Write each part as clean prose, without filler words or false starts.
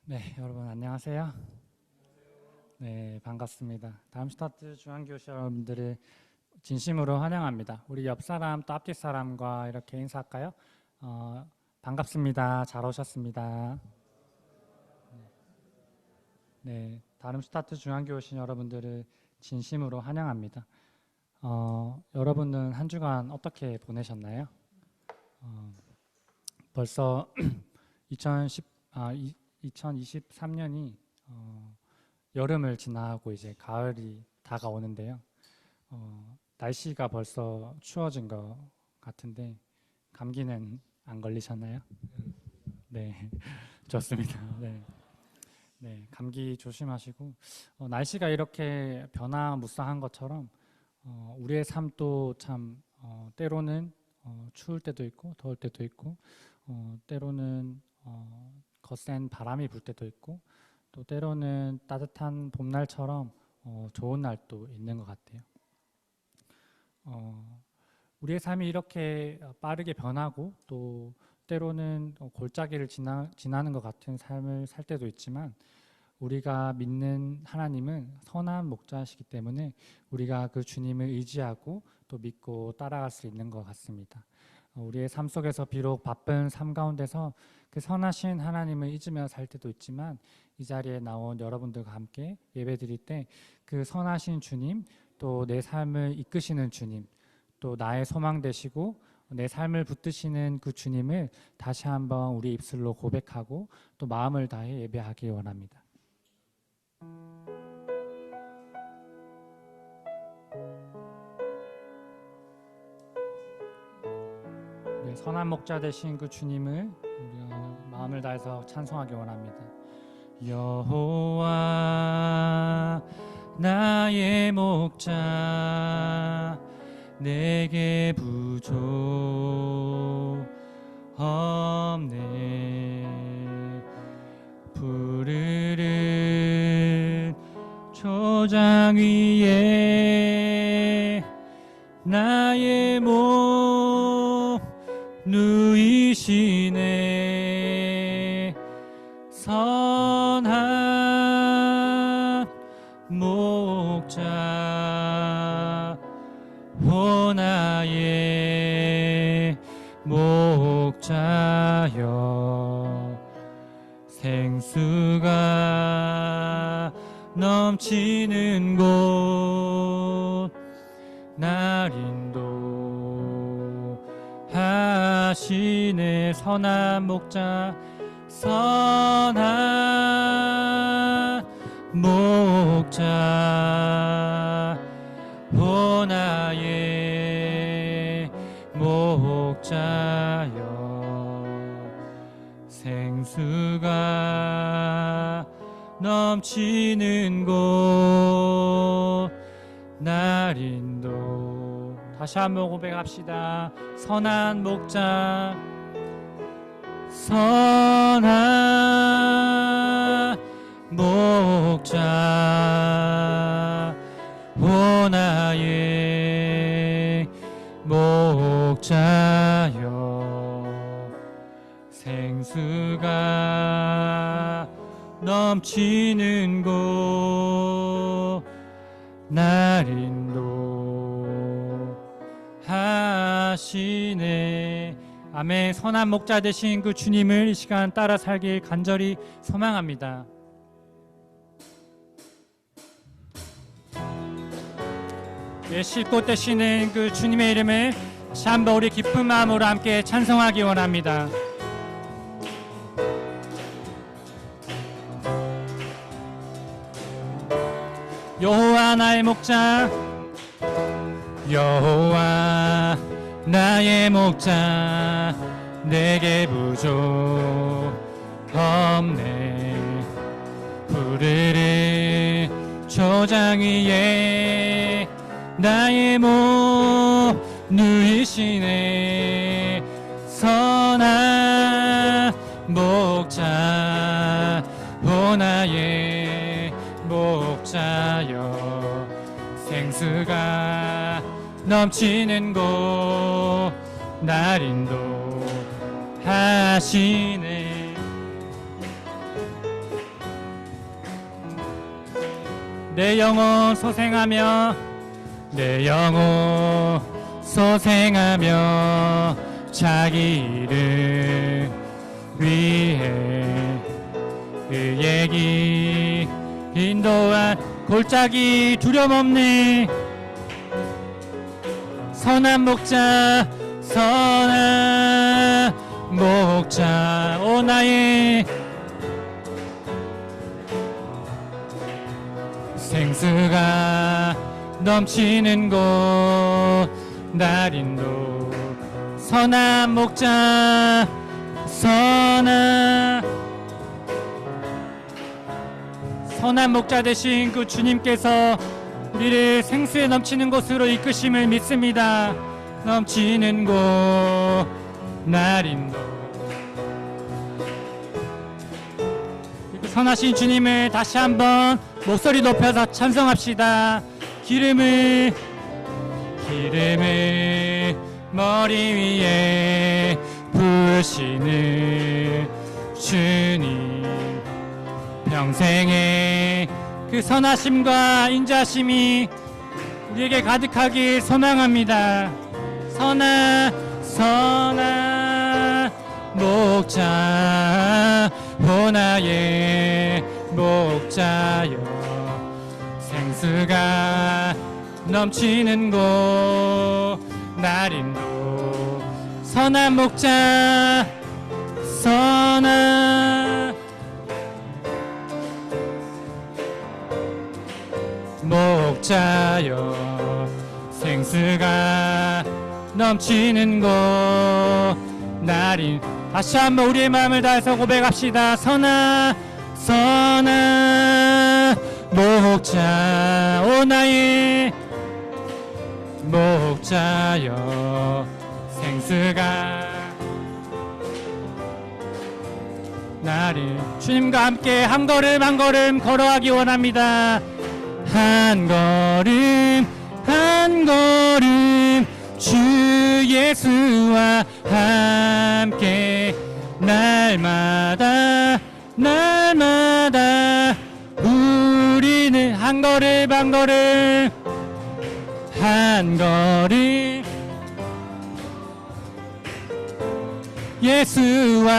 네, 여러분 안녕하세요. 네, 반갑습니다. 다음슈타트 중앙교실 여러분들을 진심으로 환영합니다. 우리 옆 사람 또 앞뒤 사람과 이렇게 인사할까요? 반갑습니다. 잘 오셨습니다. 네, 다름슈타트 중앙교실 여러분들을 진심으로 환영합니다. 여러분은 한 주간 어떻게 보내셨나요? 벌써 2023년이 여름을 지나고 이제 가을이 다가오는데요. 날씨가 벌써 추워진 것 같은데 감기는 안 걸리셨나요? 네, 좋습니다. 네, 네, 감기 조심하시고 날씨가 이렇게 변화무쌍한 것처럼 우리의 삶도 참 때로는 추울 때도 있고 더울 때도 있고 때로는 거센 바람이 불 때도 있고 또 때로는 따뜻한 봄날처럼 좋은 날도 있는 것 같아요. 우리의 삶이 이렇게 빠르게 변하고 또 때로는 골짜기를 지나는 것 같은 삶을 살 때도 있지만 우리가 믿는 하나님은 선한 목자시기 때문에 우리가 그 주님을 의지하고 또 믿고 따라갈 수 있는 것 같습니다. 우리의 삶 속에서 비록 바쁜 삶 가운데서 그 선하신 하나님을 잊으며 살 때도 있지만 이 자리에 나온 여러분들과 함께 예배드릴 때 그 선하신 주님, 또 내 삶을 이끄시는 주님, 또 나의 소망 되시고 내 삶을 붙드시는 그 주님을 다시 한번 우리 입술로 고백하고 또 마음을 다해 예배하기 원합니다. 선한 목자 되신 그 주님을 우리가 마음을 다해서 찬송하기 원합니다. 여호와 나의 목자 내게 부족 없네. 푸르른 초장 위에 나의 몸 누이시네. 선한 목자 오 나의 목자여. 생수가 넘치는 곳 날 인도하시네. 선한 목자 선한 목자 오 나의 목자여. 생수가 넘치는 곳 날 인도. 다시 한번 고백합시다. 선한 목자 선한 목자 오 나의 목자여. 생수가 넘치는 곳 날 인도하시네. 아멘. 선한 목자 되신 그 주님을 이 시간 따라 살길 간절히 소망합니다. 쉴 곳 되시는 그 주님의 이름을 다시 한번 우리 기쁜 마음으로 함께 찬송하기 원합니다. 여호와 나의 목자 여호와 나의 목자 내게 부족 없네. 푸르른 초장 위에 나의 몸 누이시네. 선한 목자 오 나의 목자여. 생수가 넘치는 곳 날 인도하시네. 내 영혼 소생하며 내 영혼 소생하며 자기 이름 위해 그의 길 인도한 골짜기 두려움없네. 선한 목자 선한 목자 오 나의 생수가 넘치는 곳 날 인도. 선한 목자 선한 목자 되신 그 주님께서 우리를 생수에 넘치는 곳으로 이끄심을 믿습니다. 넘치는 곳 날 인도. 선하신 주님을 다시 한번 목소리 높여서 찬송합시다. 기름을 머리 위에 부으시는 주님, 평생의 그 선하심과 인자심이 우리에게 가득하길 소망합니다. 선한 목자 오 나의 목자여 생수가 넘치는 곳 날 인도. 선한 목자 선한 목자여 생수가 넘치는 곳 날 인도. 다시 한번 우리의 마음을 다해서 고백합시다. 선한 목자 오 나의 목자여 생수가 나를. 주님과 함께 한 걸음 한 걸음 걸어가기 원합니다. 한 걸음 한 걸음 주 예수와 함께 날마다 우리는 한 걸음 한 걸음 한 걸음 예수와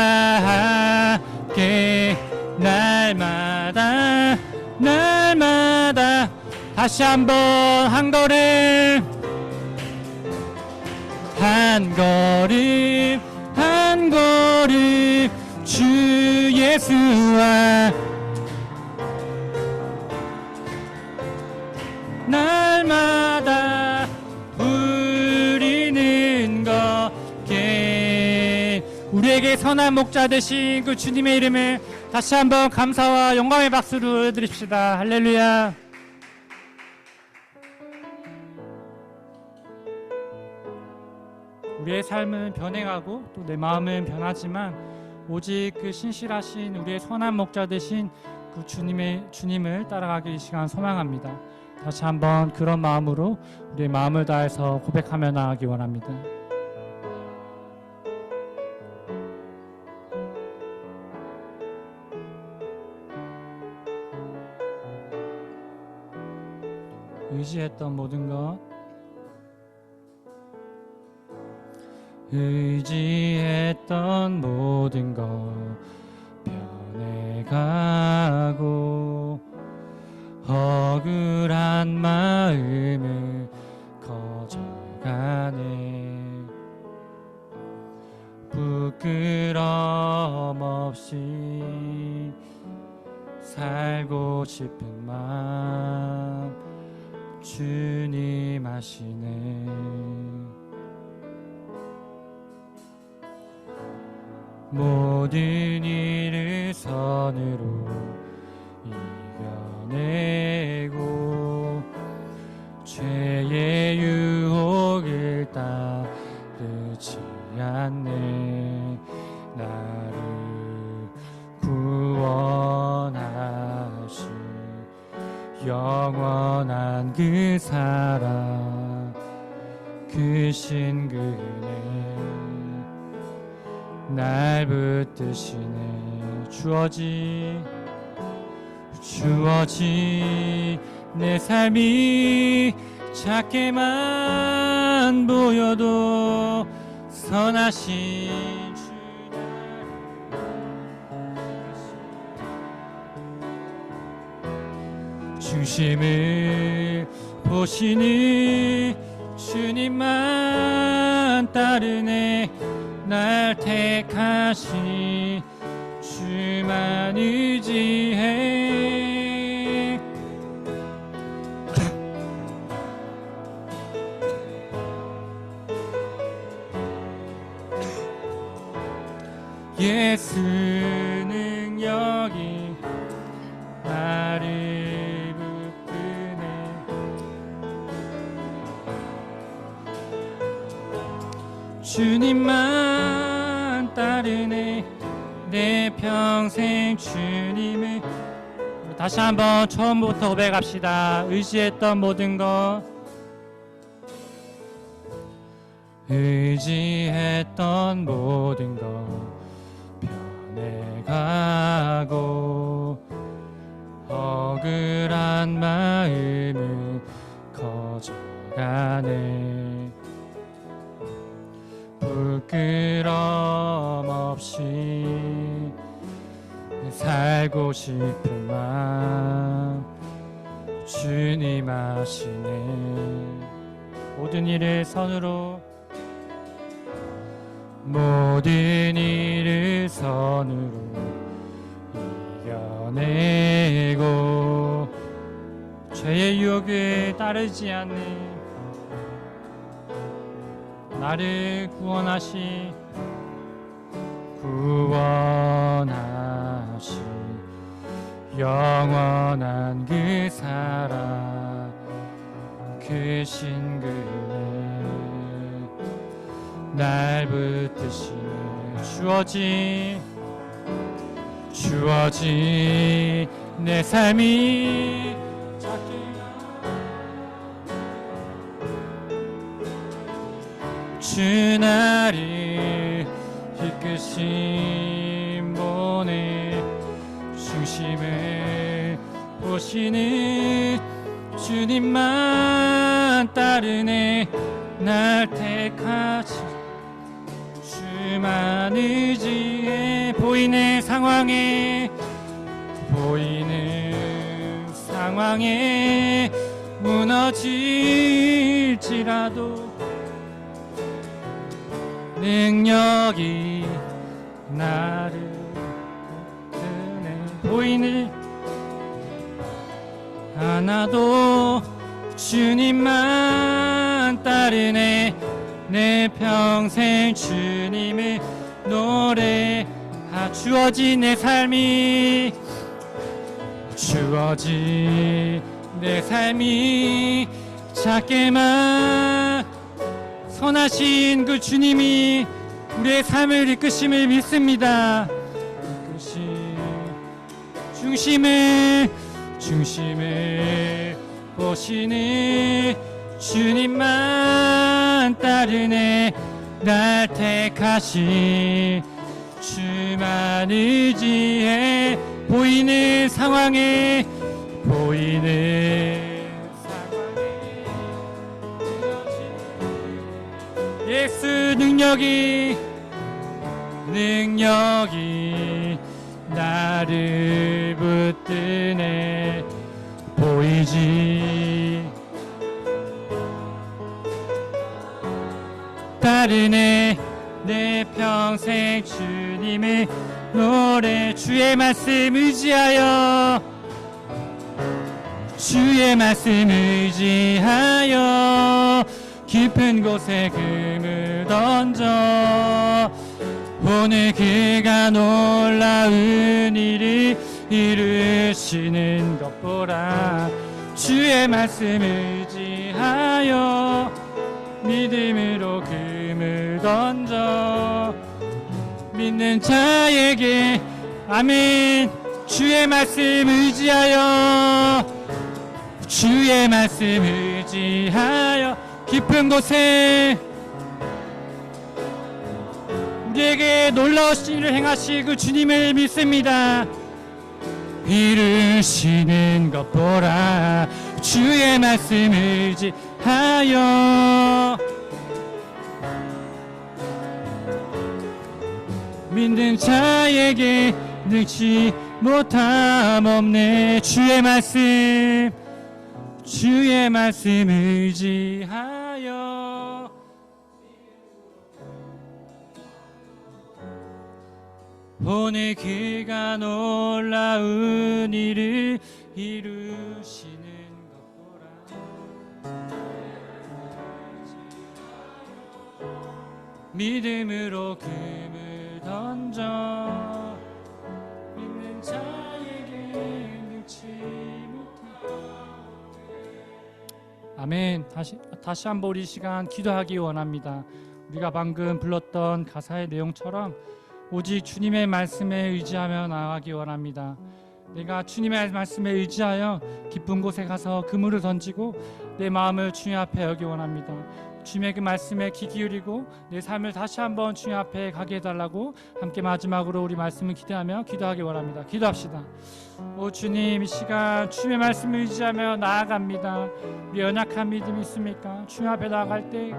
함께 날마다 다시 한번 한 걸음 한 걸음 한 걸음 주 예수와 날마다 우리는 걷게. 우리에게 선한 목자 되신 그 주님의 이름을 다시 한번 감사와 영광의 박수로 드립시다. 할렐루야. 우리의 삶은 변해가고 또 내 마음은 변하지만 오직 그 신실하신 우리의 선한 목자 되신 그 주님을 따라가기 이 시간 소망합니다. 다시 한번 그런 마음으로 우리의 마음을 다해서 고백하며 나아가기 원합니다. 의지했던 모든 것 의지했던 모든 것 변해가고 억울한 마음을 거져가네. 부끄럼 없이 살고 싶은 마음 주님 아시네. 모든 일을 선으로 이겨내고 죄의 유혹을 따르지 않네. 나를 구원하신 영원한 그 사랑 크신 그 은혜 날 붙드시네. 주어진 내 삶이 작게만 보여도 선하신 주 중심을 보시니 주님만 따르네. 날 택하신 주만 의지해. 예수 능력이 나를 붙드네. 주님만 따르네. 내 평생 주님을. 다시 한번 처음부터 고백합시다. 의지했던 모든 것, 의지했던 모든 것 변해가고 억울한 마음은 커져가네. 부끄럼 없이 살고 싶은 마음 주님 아시네. 모든 일을 선으로, 모든 일을 선으로 이겨내고 죄의 유혹에 따르지 않는 나를 구원하시 영원한 그 사랑 그 신금에 날 붙드시네. 주어진 내 삶이 주 나를 이끄신 분의 중심을 보시는 주님만 따르네. 날 택하신 주만 의지해. 보이는 상황에 무너질지라도 능력이 나를 붙드네. 보이는 하나도 주님만 따르네. 내 평생 주님을 노래하. 주어진 내 삶이 작게만 선하신 그 주님이 우리의 삶을 이끄심을 믿습니다. 중심을 보시는 주님만 따르네. 날 택하신 주만 의지해. 보이는 상황에 예수 능력이 나를 붙드네. 보이지 따르네. 내 평생 주님의 노래. 주의 말씀 의지하여 깊은 곳에 금을 던져 오늘 그가 놀라운 일을 이루시는 것 보라. 주의 말씀 의지하여 믿음으로 금을 던져 믿는 자에게 아멘. 주의 말씀 의지하여 깊은 곳에 우리에게 놀라우신 일을 행하시고 주님을 믿습니다. 이름 이루시는 것 보라. 주의 말씀을 의지하여 믿는 자에게 능치 못함 없네. 주의 말씀 의지하여 오늘 그가 놀라운 일을 이루시는 것 보라. 믿음으로 금을 던져 믿는 자에게 능치 못함. 아멘. 다시 한번 우리 시간 기도하기 원합니다. 우리가 방금 불렀던 가사의 내용처럼 오직 주님의 말씀에 의지하며 나아가기 원합니다. 내가 주님의 말씀에 의지하여 깊은 곳에 가서 그물을 던지고 내 마음을 주님 앞에 여기 원합니다. 주님의 그 말씀에 귀 기울이고 내 삶을 다시 한번 주님 앞에 가게 해달라고 함께 마지막으로 우리 말씀을 기대하며 기도하기 원합니다. 기도합시다. 오 주님, 이 시간 주님의 말씀을 의지하며 나아갑니다. 우리 연약한 믿음이 있습니까? 주님 앞에 나아갈 때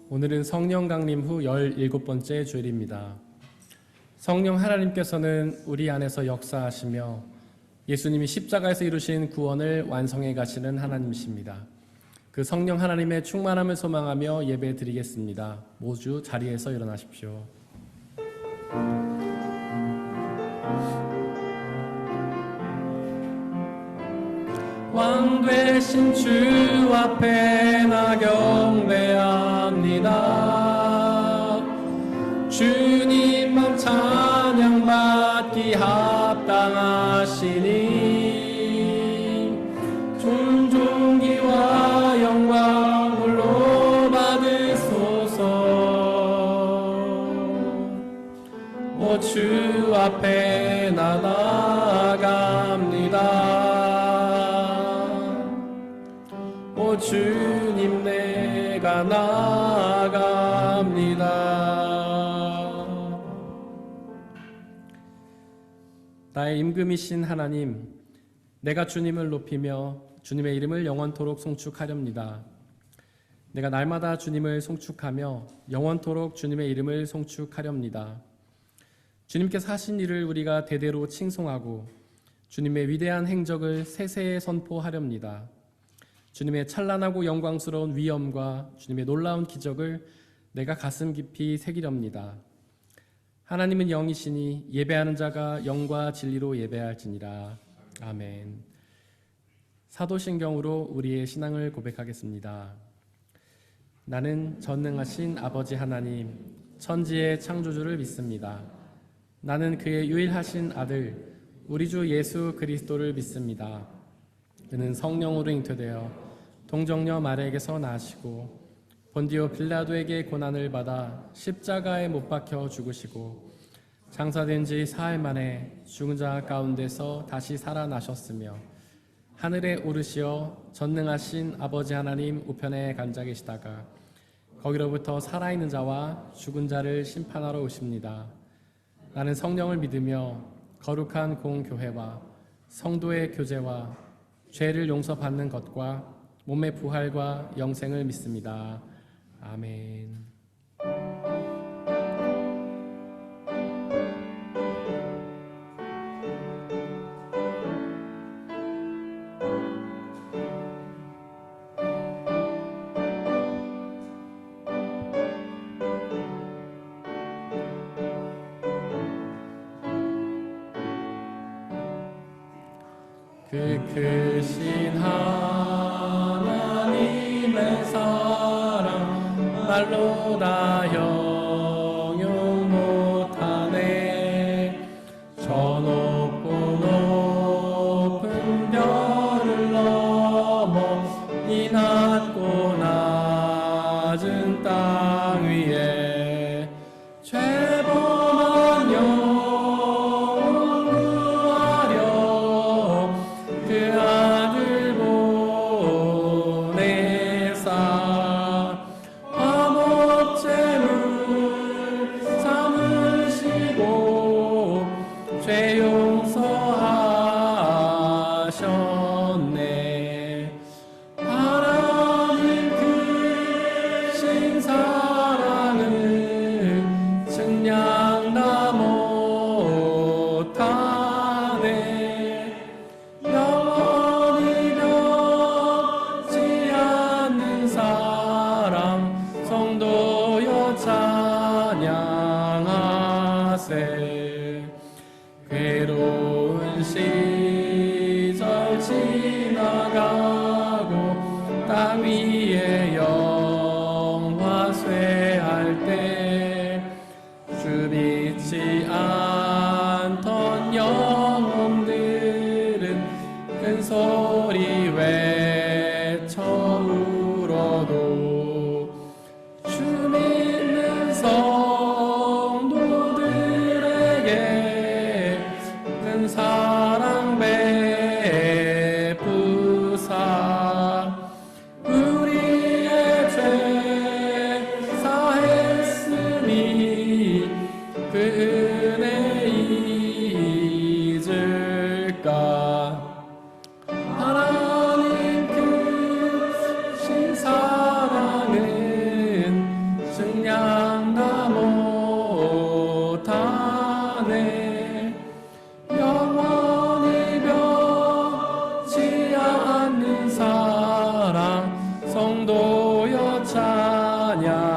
오늘은 성령 강림 후 17번째 주일입니다. 성령 하나님께서는 우리 안에서 역사하시며 예수님이 십자가에서 이루신 구원을 완성해 가시는 하나님이십니다. 그 성령 하나님의 충만함을 소망하며 예배 드리겠습니다. 모두 자리에서 일어나십시오. 왕 되신 주 앞에 나 경배합니다. 주님만 찬양받기 합당하시니 존귀와 영광 홀로 받으소서. 오 주 앞에 나 나아갑니다. 오 주님 내가 나아갑니다. 나의 임금이신 하나님, 내가 주님을 높이며 주님의 이름을 영원토록 송축하렵니다. 내가 날마다 주님을 송축하며 영원토록 주님의 이름을 송축하렵니다. 주님께서 하신 일을 우리가 대대로 칭송하고 주님의 위대한 행적을 세세에 선포하렵니다. 주님의 찬란하고 영광스러운 위엄과 주님의 놀라운 기적을 내가 가슴 깊이 새기렵니다. 하나님은 영이시니 예배하는 자가 영과 진리로 예배할지니라. 아멘. 사도신경으로 우리의 신앙을 고백하겠습니다. 나는 전능하신 아버지 하나님, 천지의 창조주를 믿습니다. 나는 그의 유일하신 아들, 우리 주 예수 그리스도를 믿습니다. 그는 성령으로 잉태되어 동정녀 마리아에게서 나시고 본디오 빌라도에게 고난을 받아 십자가에 못 박혀 죽으시고 장사된 지 사흘 만에 죽은 자 가운데서 다시 살아나셨으며 하늘에 오르시어 전능하신 아버지 하나님 우편에 앉아 계시다가 거기로부터 살아있는 자와 죽은 자를 심판하러 오십니다. 나는 성령을 믿으며 거룩한 공교회와 성도의 교제와 죄를 용서받는 것과 몸의 부활과 영생을 믿습니다. 아멘. 그 크신 하나님 말로 다 형용 못하네. 저 높고 높은 별을 넘어 이 낮고 낮은 땅 위에 죄범한 영혼 구하려 그 아들 보내사 화목 제물 삼으시고 죄 용서하셨네. 하나님 크신 사랑은 측량 다 못하네. 영원히 변치 않는 사랑 성도여 찬양하세. 괴로운 시절 지나가고 땅 위에 영화 쇠할 때 주 믿지 않던 영혼들은 큰 소리 외쳐 울어도 주 믿는 성도들에게 큰 사랑 베푸사 우리의 죄 사했으니 그 은혜 잊을까. 하나님 크신 사랑은 측량 다 못하네. 영원히 변치 않는 사랑 성도여 찬양하세.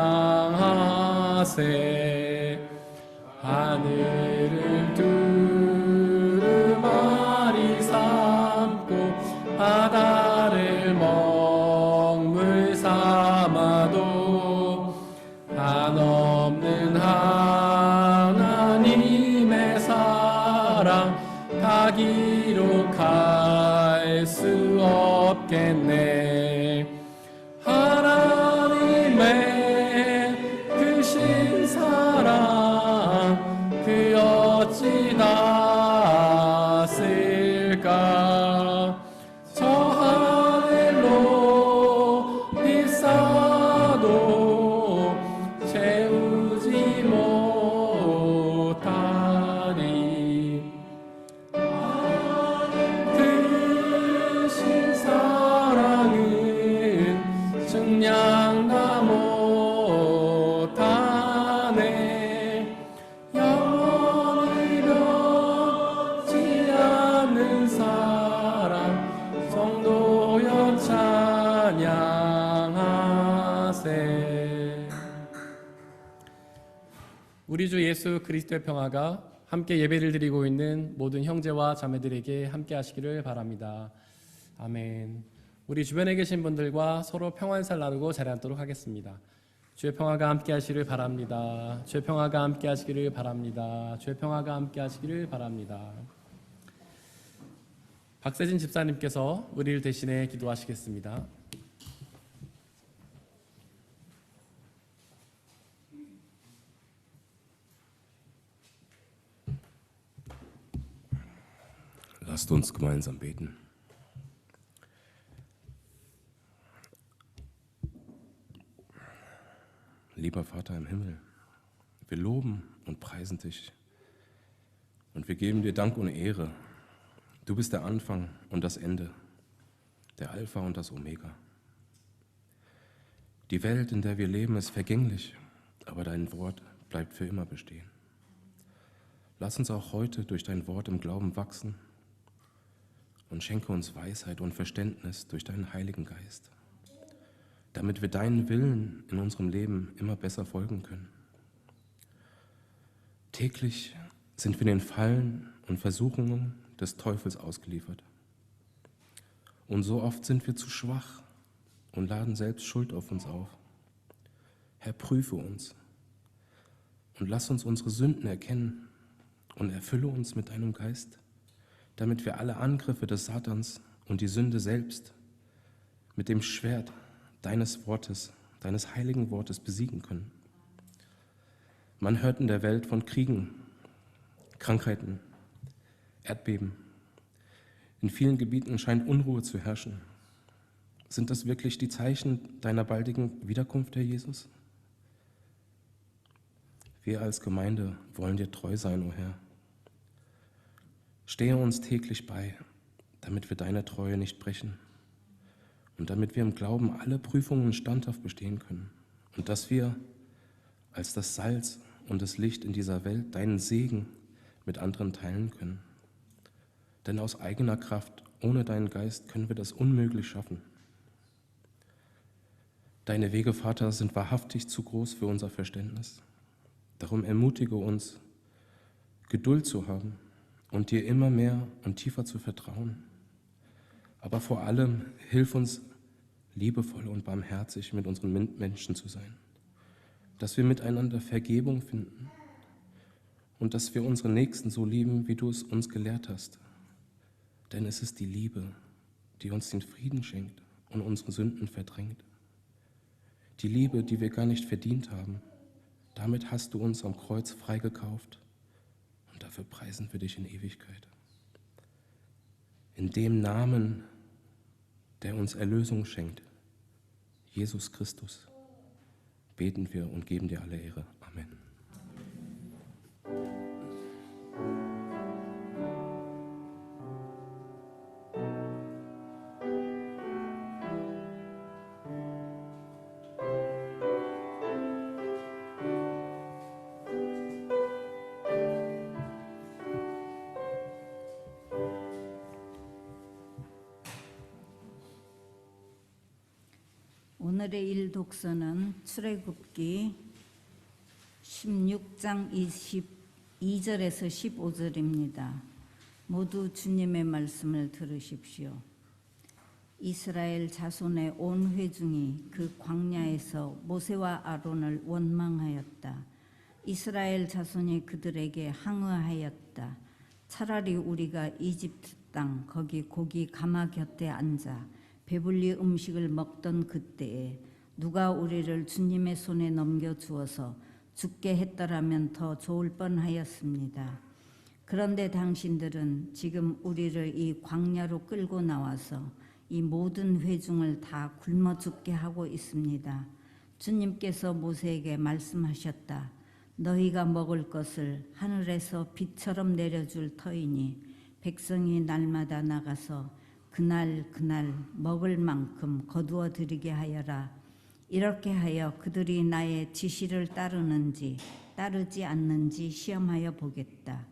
하늘을 두루마리 삼고 바다를 먹물 삼아도 한없는 하나님의 사랑 다 기록할 수 없겠네. 하나님의 크신 사랑 그 어찌 닿았을까. 저 하늘로 비싸도 채우지 못하리. 크신 사랑은 측량 다 못하네. 영원히 변치 않는 사랑 성도여 찬양하세. 우리 주 예수 그리스도의 평화가 함께 예배를 드리고 있는 모든 형제와 자매들에게 함께 하시기를 바랍니다. 아멘. 우리 주변에 계신 분들과 서로 평안살 나누고 자리 앉도록 하겠습니다. 주의 평화가 함께 하시기를 바랍니다. 주의 평화가 함께 하시기를 바랍니다. 주의 평화가 함께 하시기를 바랍니다. 박세진 집사님께서 우리를 대신해 기도하시겠습니다. Lasst uns gemeinsam beten. Lieber Vater im Himmel, wir loben und preisen dich und wir geben dir Dank und Ehre. Du bist der Anfang und das Ende, der Alpha und das Omega. Die Welt, in der wir leben, ist vergänglich, aber dein Wort bleibt für immer bestehen. Lass uns auch heute durch dein Wort im Glauben wachsen und schenke uns Weisheit und Verständnis durch deinen Heiligen Geist, damit wir deinen Willen in unserem Leben immer besser folgen können. Täglich sind wir den Fallen und Versuchungen des Teufels ausgeliefert. Und so oft sind wir zu schwach und laden selbst Schuld auf uns auf. Herr, prüfe uns und lass uns unsere Sünden erkennen und erfülle uns mit deinem Geist, damit wir alle Angriffe des Satans und die Sünde selbst mit dem Schwert deines Wortes, deines heiligen Wortes besiegen können. Man hört in der Welt von Kriegen, Krankheiten, Erdbeben. In vielen Gebieten scheint Unruhe zu herrschen. Sind das wirklich die Zeichen deiner baldigen Wiederkunft, Herr Jesus? Wir als Gemeinde wollen dir treu sein, o Herr. Stehe uns täglich bei, damit wir deine Treue nicht brechen und damit wir im Glauben alle Prüfungen standhaft bestehen können und dass wir als das Salz und das Licht in dieser Welt deinen Segen mit anderen teilen können. Denn aus eigener Kraft, ohne deinen Geist, können wir das unmöglich schaffen. Deine Wege, Vater, sind wahrhaftig zu groß für unser Verständnis. Darum ermutige uns, Geduld zu haben und dir immer mehr und tiefer zu vertrauen. Aber vor allem hilf uns, liebevoll und barmherzig mit unseren Mitmenschen zu sein, dass wir miteinander Vergebung finden und dass wir unsere Nächsten so lieben, wie du es uns gelehrt hast. Denn es ist die Liebe, die uns den Frieden schenkt und unsere Sünden verdrängt. Die Liebe, die wir gar nicht verdient haben. Damit hast du uns am Kreuz freigekauft und dafür preisen wir dich in Ewigkeit. In dem Namen, der uns Erlösung schenkt, Jesus Christus, beten wir und geben dir alle Ehre. Amen. 오늘의 일독서는 출애굽기 16장 22절에서 15절입니다. 모두 주님의 말씀을 들으십시오. 이스라엘 자손의 온 회중이 그 광야에서 모세와 아론을 원망하였다. 이스라엘 자손이 그들에게 항의하였다. 차라리 우리가 이집트 땅 거기 고기 가마 곁에 앉아 배불리 음식을 먹던 그때에 누가 우리를 주님의 손에 넘겨주어서 죽게 했더라면 더 좋을 뻔하였습니다. 그런데 당신들은 지금 우리를 이 광야로 끌고 나와서 이 모든 회중을 다 굶어 죽게 하고 있습니다. 주님께서 모세에게 말씀하셨다. 너희가 먹을 것을 하늘에서 비처럼 내려줄 터이니 백성이 날마다 나가서 그날 먹을 만큼 거두어 드리게 하여라. 이렇게 하여 그들이 나의 지시를 따르는지 따르지 않는지 시험하여 보겠다.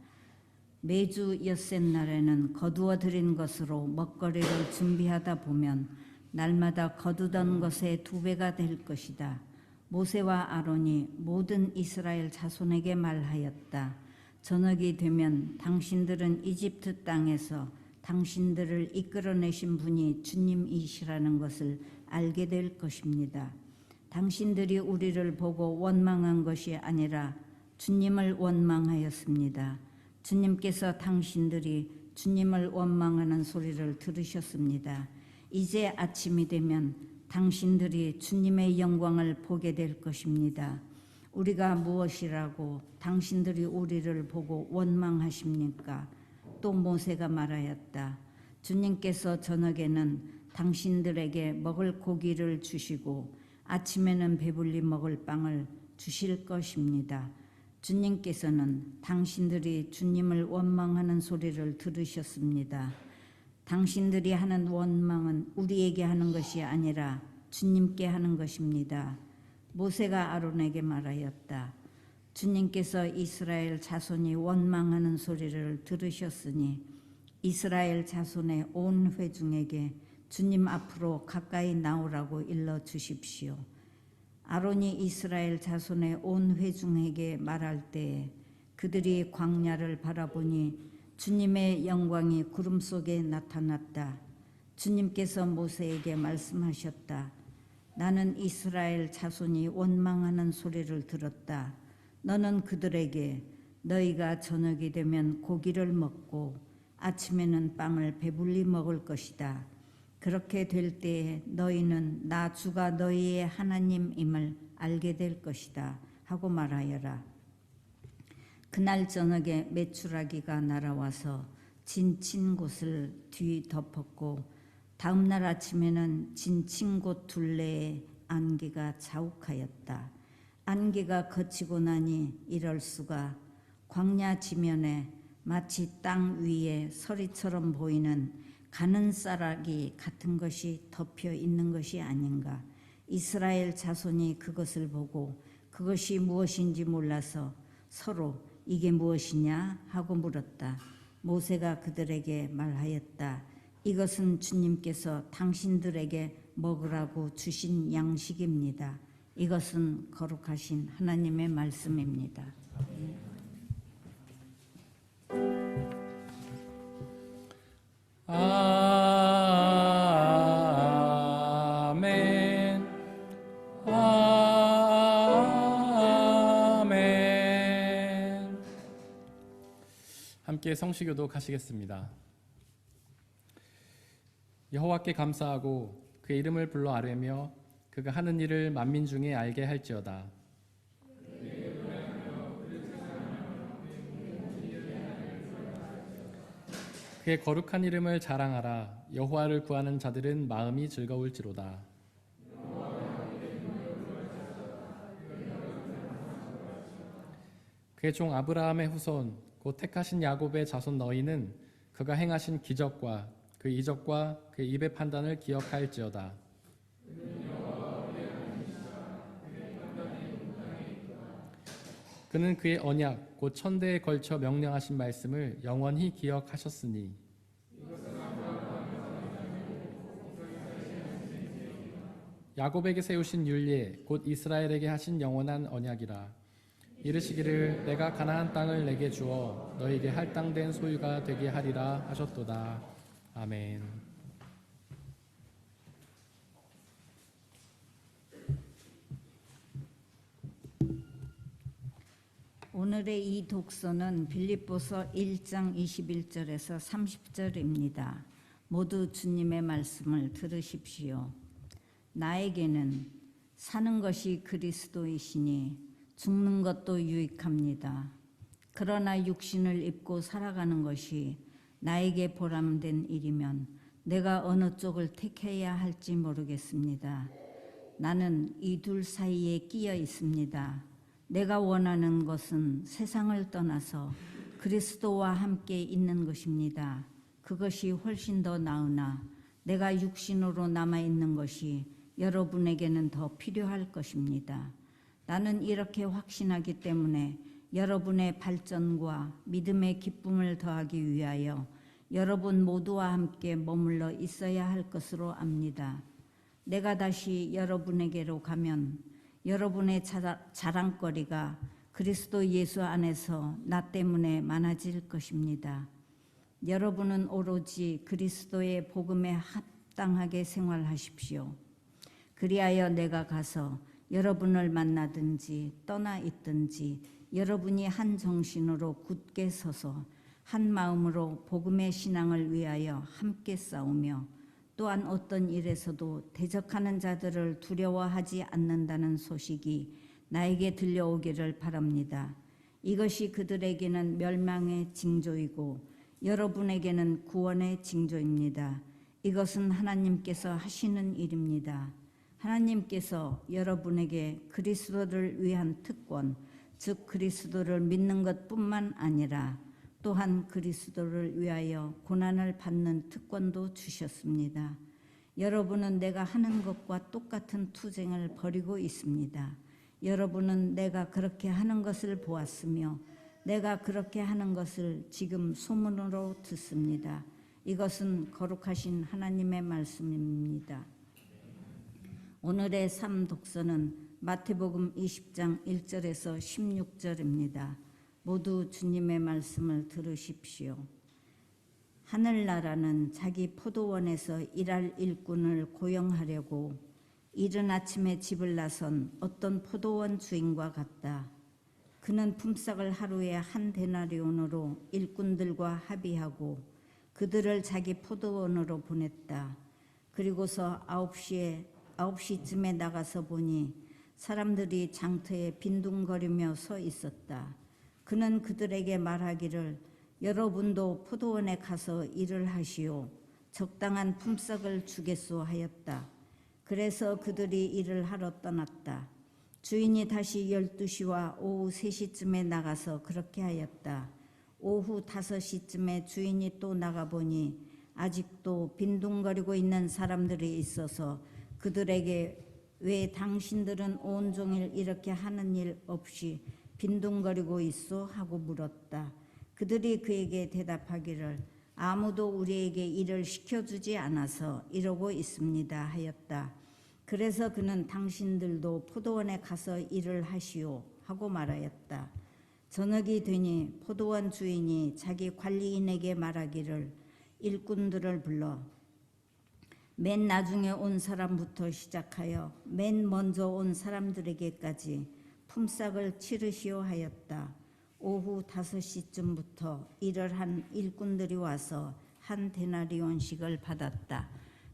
매주 엿새날에는 거두어 드린 것으로 먹거리를 준비하다 보면 날마다 거두던 것의 2배가 될 것이다. 모세와 아론이 모든 이스라엘 자손에게 말하였다. 저녁이 되면 당신들은 이집트 땅에서 당신들을 이끌어내신 분이 주님이시라는 것을 알게 될 것입니다. 당신들이 우리를 보고 원망한 것이 아니라 주님을 원망하였습니다. 주님께서 당신들이 주님을 원망하는 소리를 들으셨습니다. 이제 아침이 되면 당신들이 주님의 영광을 보게 될 것입니다. 우리가 무엇이라고 당신들이 우리를 보고 원망하십니까? 또 모세가 말하였다. 주님께서 저녁에는 당신들에게 먹을 고기를 주시고 아침에는 배불리 먹을 빵을 주실 것입니다. 주님께서는 당신들이 주님을 원망하는 소리를 들으셨습니다. 당신들이 하는 원망은 우리에게 하는 것이 아니라 주님께 하는 것입니다. 모세가 아론에게 말하였다. 주님께서 이스라엘 자손이 원망하는 소리를 들으셨으니 이스라엘 자손의 온 회중에게 주님 앞으로 가까이 나오라고 일러 주십시오. 아론이 이스라엘 자손의 온 회중에게 말할 때에 그들이 광야를 바라보니 주님의 영광이 구름 속에 나타났다. 주님께서 모세에게 말씀하셨다. 나는 이스라엘 자손이 원망하는 소리를 들었다. 너는 그들에게 너희가 저녁이 되면 고기를 먹고 아침에는 빵을 배불리 먹을 것이다. 그렇게 될 때에 너희는 나 주가 너희의 하나님임을 알게 될 것이다 하고 말하여라. 그날 저녁에 메추라기가 날아와서 진친 곳을 뒤덮었고 다음 날 아침에는 진친 곳 둘레에 안개가 자욱하였다. 안개가 거치고 나니 이럴 수가 광야 지면에 마치 땅 위에 서리처럼 보이는 가는 쌀아기 같은 것이 덮여 있는 것이 아닌가. 이스라엘 자손이 그것을 보고 그것이 무엇인지 몰라서 서로 이게 무엇이냐 하고 물었다. 모세가 그들에게 말하였다. 이것은 주님께서 당신들에게 먹으라고 주신 양식입니다. 이것은 거룩하신 하나님의 말씀입니다. 아멘. 아멘. 함께 성시교도 가시겠습니다. 여호와께 감사하고 그의 이름을 불러 아뢰며 그가 하는 일을 만민 중에 알게 할지어다. 그의 거룩한 이름을 자랑하라. 여호와를 구하는 자들은 마음이 즐거울지로다. 그의 종 아브라함의 후손 곧 택하신 야곱의 자손 너희는 그가 행하신 기적과 그 이적과 그의 입의 판단을 기억할지어다. 그는 그의 언약 곧 천대에 걸쳐 명령하신 말씀을 영원히 기억하셨으니 야곱에게 세우신 율례 곧 이스라엘에게 하신 영원한 언약이라. 이르시기를 내가 가나안 땅을 내게 주어 너희에게 할당된 소유가 되게 하리라 하셨도다. 아멘. 오늘의 이 독서는 빌립보서 1장 21절에서 30절입니다. 모두 주님의 말씀을 들으십시오. 나에게는 사는 것이 그리스도이시니 죽는 것도 유익합니다. 그러나 육신을 입고 살아가는 것이 나에게 보람된 일이면 내가 어느 쪽을 택해야 할지 모르겠습니다. 나는 이 둘 사이에 끼어 있습니다. 내가 원하는 것은 세상을 떠나서 그리스도와 함께 있는 것입니다. 그것이 훨씬 더 나으나 내가 육신으로 남아있는 것이 여러분에게는 더 필요할 것입니다. 나는 이렇게 확신하기 때문에 여러분의 발전과 믿음의 기쁨을 더하기 위하여 여러분 모두와 함께 머물러 있어야 할 것으로 압니다. 내가 다시 여러분에게로 가면 여러분의 자랑거리가 그리스도 예수 안에서 나 때문에 많아질 것입니다. 여러분은 오로지 그리스도의 복음에 합당하게 생활하십시오. 그리하여 내가 가서 여러분을 만나든지 떠나 있든지 여러분이 한 정신으로 굳게 서서 한 마음으로 복음의 신앙을 위하여 함께 싸우며 또한 어떤 일에서도 대적하는 자들을 두려워하지 않는다는 소식이 나에게 들려오기를 바랍니다. 이것이 그들에게는 멸망의 징조이고 여러분에게는 구원의 징조입니다. 이것은 하나님께서 하시는 일입니다. 하나님께서 여러분에게 그리스도를 위한 특권, 즉 그리스도를 믿는 것뿐만 아니라 또한 그리스도를 위하여 고난을 받는 특권도 주셨습니다. 여러분은 내가 하는 것과 똑같은 투쟁을 벌이고 있습니다. 여러분은 내가 그렇게 하는 것을 보았으며 내가 그렇게 하는 것을 지금 소문으로 듣습니다. 이것은 거룩하신 하나님의 말씀입니다. 오늘의 삶 독서는 마태복음 20장 1절에서 16절입니다. 모두 주님의 말씀을 들으십시오. 하늘나라는 자기 포도원에서 일할 일꾼을 고용하려고 이른 아침에 집을 나선 어떤 포도원 주인과 같다. 그는 품삯을 하루에 한 데나리온으로 일꾼들과 합의하고 그들을 자기 포도원으로 보냈다. 그리고서 9시쯤에 나가서 보니 사람들이 장터에 빈둥거리며 서 있었다. 그는 그들에게 말하기를 여러분도 포도원에 가서 일을 하시오. 적당한 품삯을 주겠소 하였다. 그래서 그들이 일을 하러 떠났다. 주인이 다시 12시와 오후 3시쯤에 나가서 그렇게 하였다. 오후 5시쯤에 주인이 또 나가보니 아직도 빈둥거리고 있는 사람들이 있어서 그들에게 왜 당신들은 온종일 이렇게 하는 일 없이 빈둥거리고 있소? 하고 물었다. 그들이 그에게 대답하기를 아무도 우리에게 일을 시켜주지 않아서 이러고 있습니다 하였다. 그래서 그는 당신들도 포도원에 가서 일을 하시오 하고 말하였다. 저녁이 되니 포도원 주인이 자기 관리인에게 말하기를 일꾼들을 불러 맨 나중에 온 사람부터 시작하여 맨 먼저 온 사람들에게까지 품삯을 치르시오 하였다. 오후 5시쯤부터 일을 한 일꾼들이 와서 한 데나리온씩을 받았다.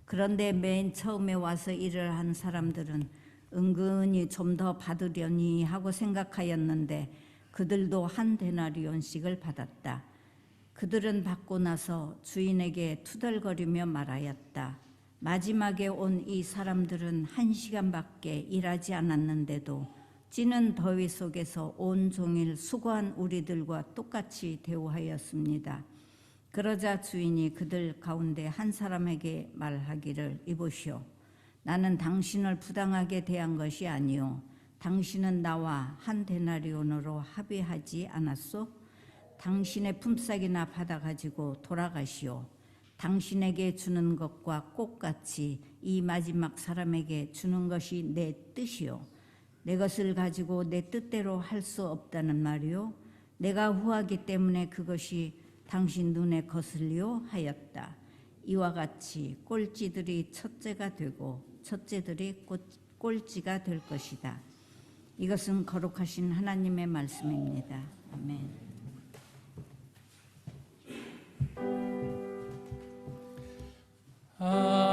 그런데 맨 처음에 와서 일을 한 사람들은 은근히 좀 더 받으려니 하고 생각하였는데 그들도 한 데나리온씩을 받았다. 그들은 받고 나서 주인에게 투덜거리며 말하였다. 마지막에 온 이 사람들은 1시간밖에 일하지 않았는데도 찌는 더위 속에서 온종일 수고한 우리들과 똑같이 대우하였습니다. 그러자 주인이 그들 가운데 한 사람에게 말하기를 이보시오. 나는 당신을 부당하게 대한 것이 아니오. 당신은 나와 한 데나리온으로 합의하지 않았소? 당신의 품삯이나 받아가지고 돌아가시오. 당신에게 주는 것과 똑같이 이 마지막 사람에게 주는 것이 내 뜻이오. 내 것을 가지고 내 뜻대로 할 수 없다는 말이오. 내가 후하기 때문에 그것이 당신 눈에 거슬리오 하였다. 이와 같이 꼴찌들이 첫째가 되고 첫째들이 꼴찌가 될 것이다. 이것은 거룩하신 하나님의 말씀입니다. 아멘. 아멘.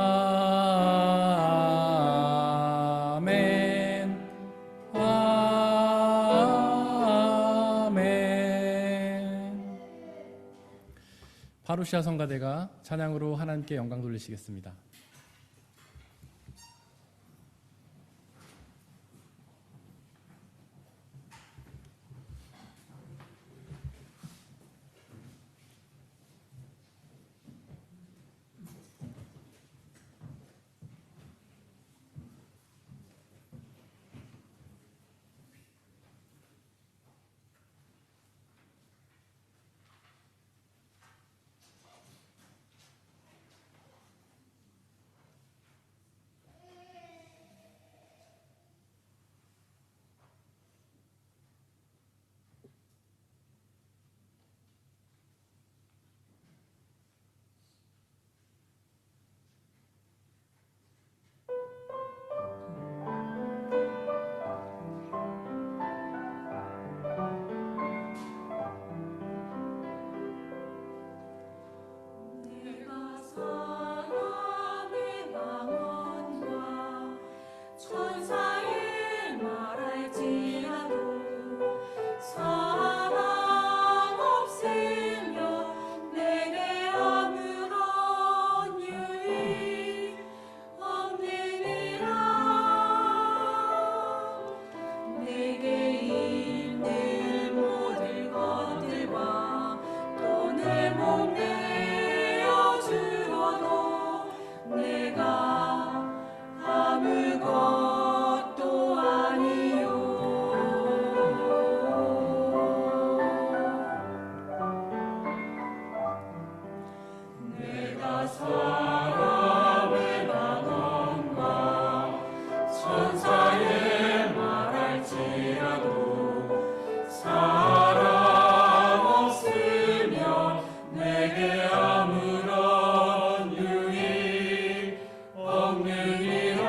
아멘. 파루시아 성가대가 찬양으로 하나님께 영광 돌리시겠습니다. 아무런 유익 없느니라.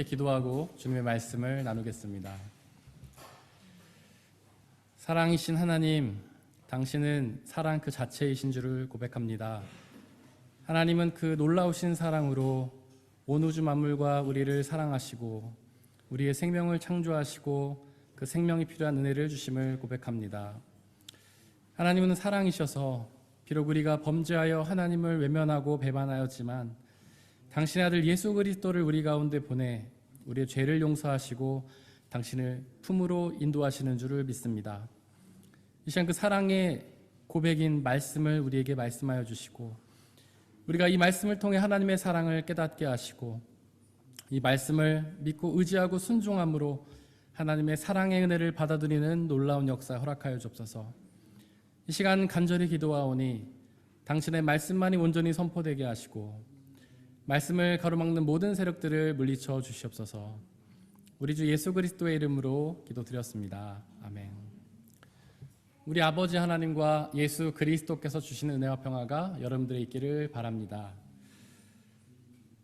함께 기도하고 주님의 말씀을 나누겠습니다. 사랑이신 하나님, 당신은 사랑 그 자체이신 줄을 고백합니다. 하나님은 그 놀라우신 사랑으로 온 우주 만물과 우리를 사랑하시고 우리의 생명을 창조하시고 그 생명이 필요한 은혜를 주심을 고백합니다. 하나님은 사랑이셔서 비록 우리가 범죄하여 하나님을 외면하고 배반하였지만 당신의 아들 예수 그리스도를 우리 가운데 보내 우리의 죄를 용서하시고 당신을 품으로 인도하시는 줄을 믿습니다. 이 시간 그 사랑의 고백인 말씀을 우리에게 말씀하여 주시고 우리가 이 말씀을 통해 하나님의 사랑을 깨닫게 하시고 이 말씀을 믿고 의지하고 순종함으로 하나님의 사랑의 은혜를 받아들이는 놀라운 역사 허락하여 주옵소서. 이 시간 간절히 기도하오니 당신의 말씀만이 온전히 선포되게 하시고 말씀을 가로막는 모든 세력들을 물리쳐 주시옵소서. 우리 주 예수 그리스도의 이름으로 기도드렸습니다. 아멘. 우리 아버지 하나님과 예수 그리스도께서 주시는 은혜와 평화가 여러분들에 있기를 바랍니다.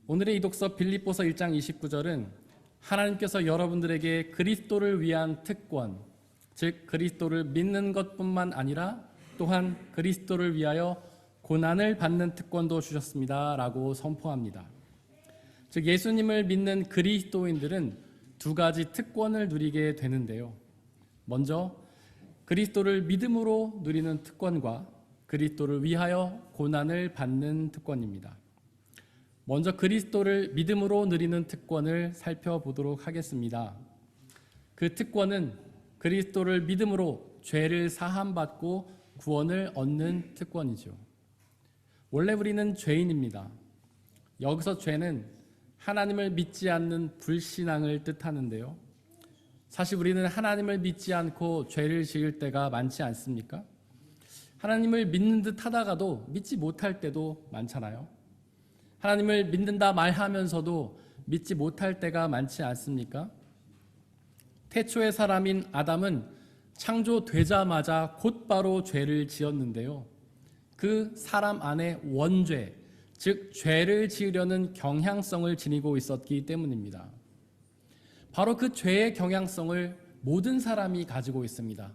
오늘의 이독서 빌립보서 1장 29절은 하나님께서 여러분들에게 그리스도를 위한 특권, 즉 그리스도를 믿는 것뿐만 아니라 또한 그리스도를 위하여 고난을 받는 특권도 주셨습니다 라고 선포합니다. 즉 예수님을 믿는 그리스도인들은 두 가지 특권을 누리게 되는데요. 먼저 그리스도를 믿음으로 누리는 특권과 그리스도를 위하여 고난을 받는 특권입니다. 먼저 그리스도를 믿음으로 누리는 특권을 살펴보도록 하겠습니다. 그 특권은 그리스도를 믿음으로 죄를 사함받고 구원을 얻는 특권이죠. 원래 우리는 죄인입니다. 여기서 죄는 하나님을 믿지 않는 불신앙을 뜻하는데요. 사실 우리는 하나님을 믿지 않고 죄를 지을 때가 많지 않습니까? 하나님을 믿는 듯 하다가도 믿지 못할 때도 많잖아요. 하나님을 믿는다 말하면서도 믿지 못할 때가 많지 않습니까? 태초의 사람인 아담은 창조되자마자 곧바로 죄를 지었는데요. 그 사람 안에 원죄, 즉 죄를 지으려는 경향성을 지니고 있었기 때문입니다. 바로 그 죄의 경향성을 모든 사람이 가지고 있습니다.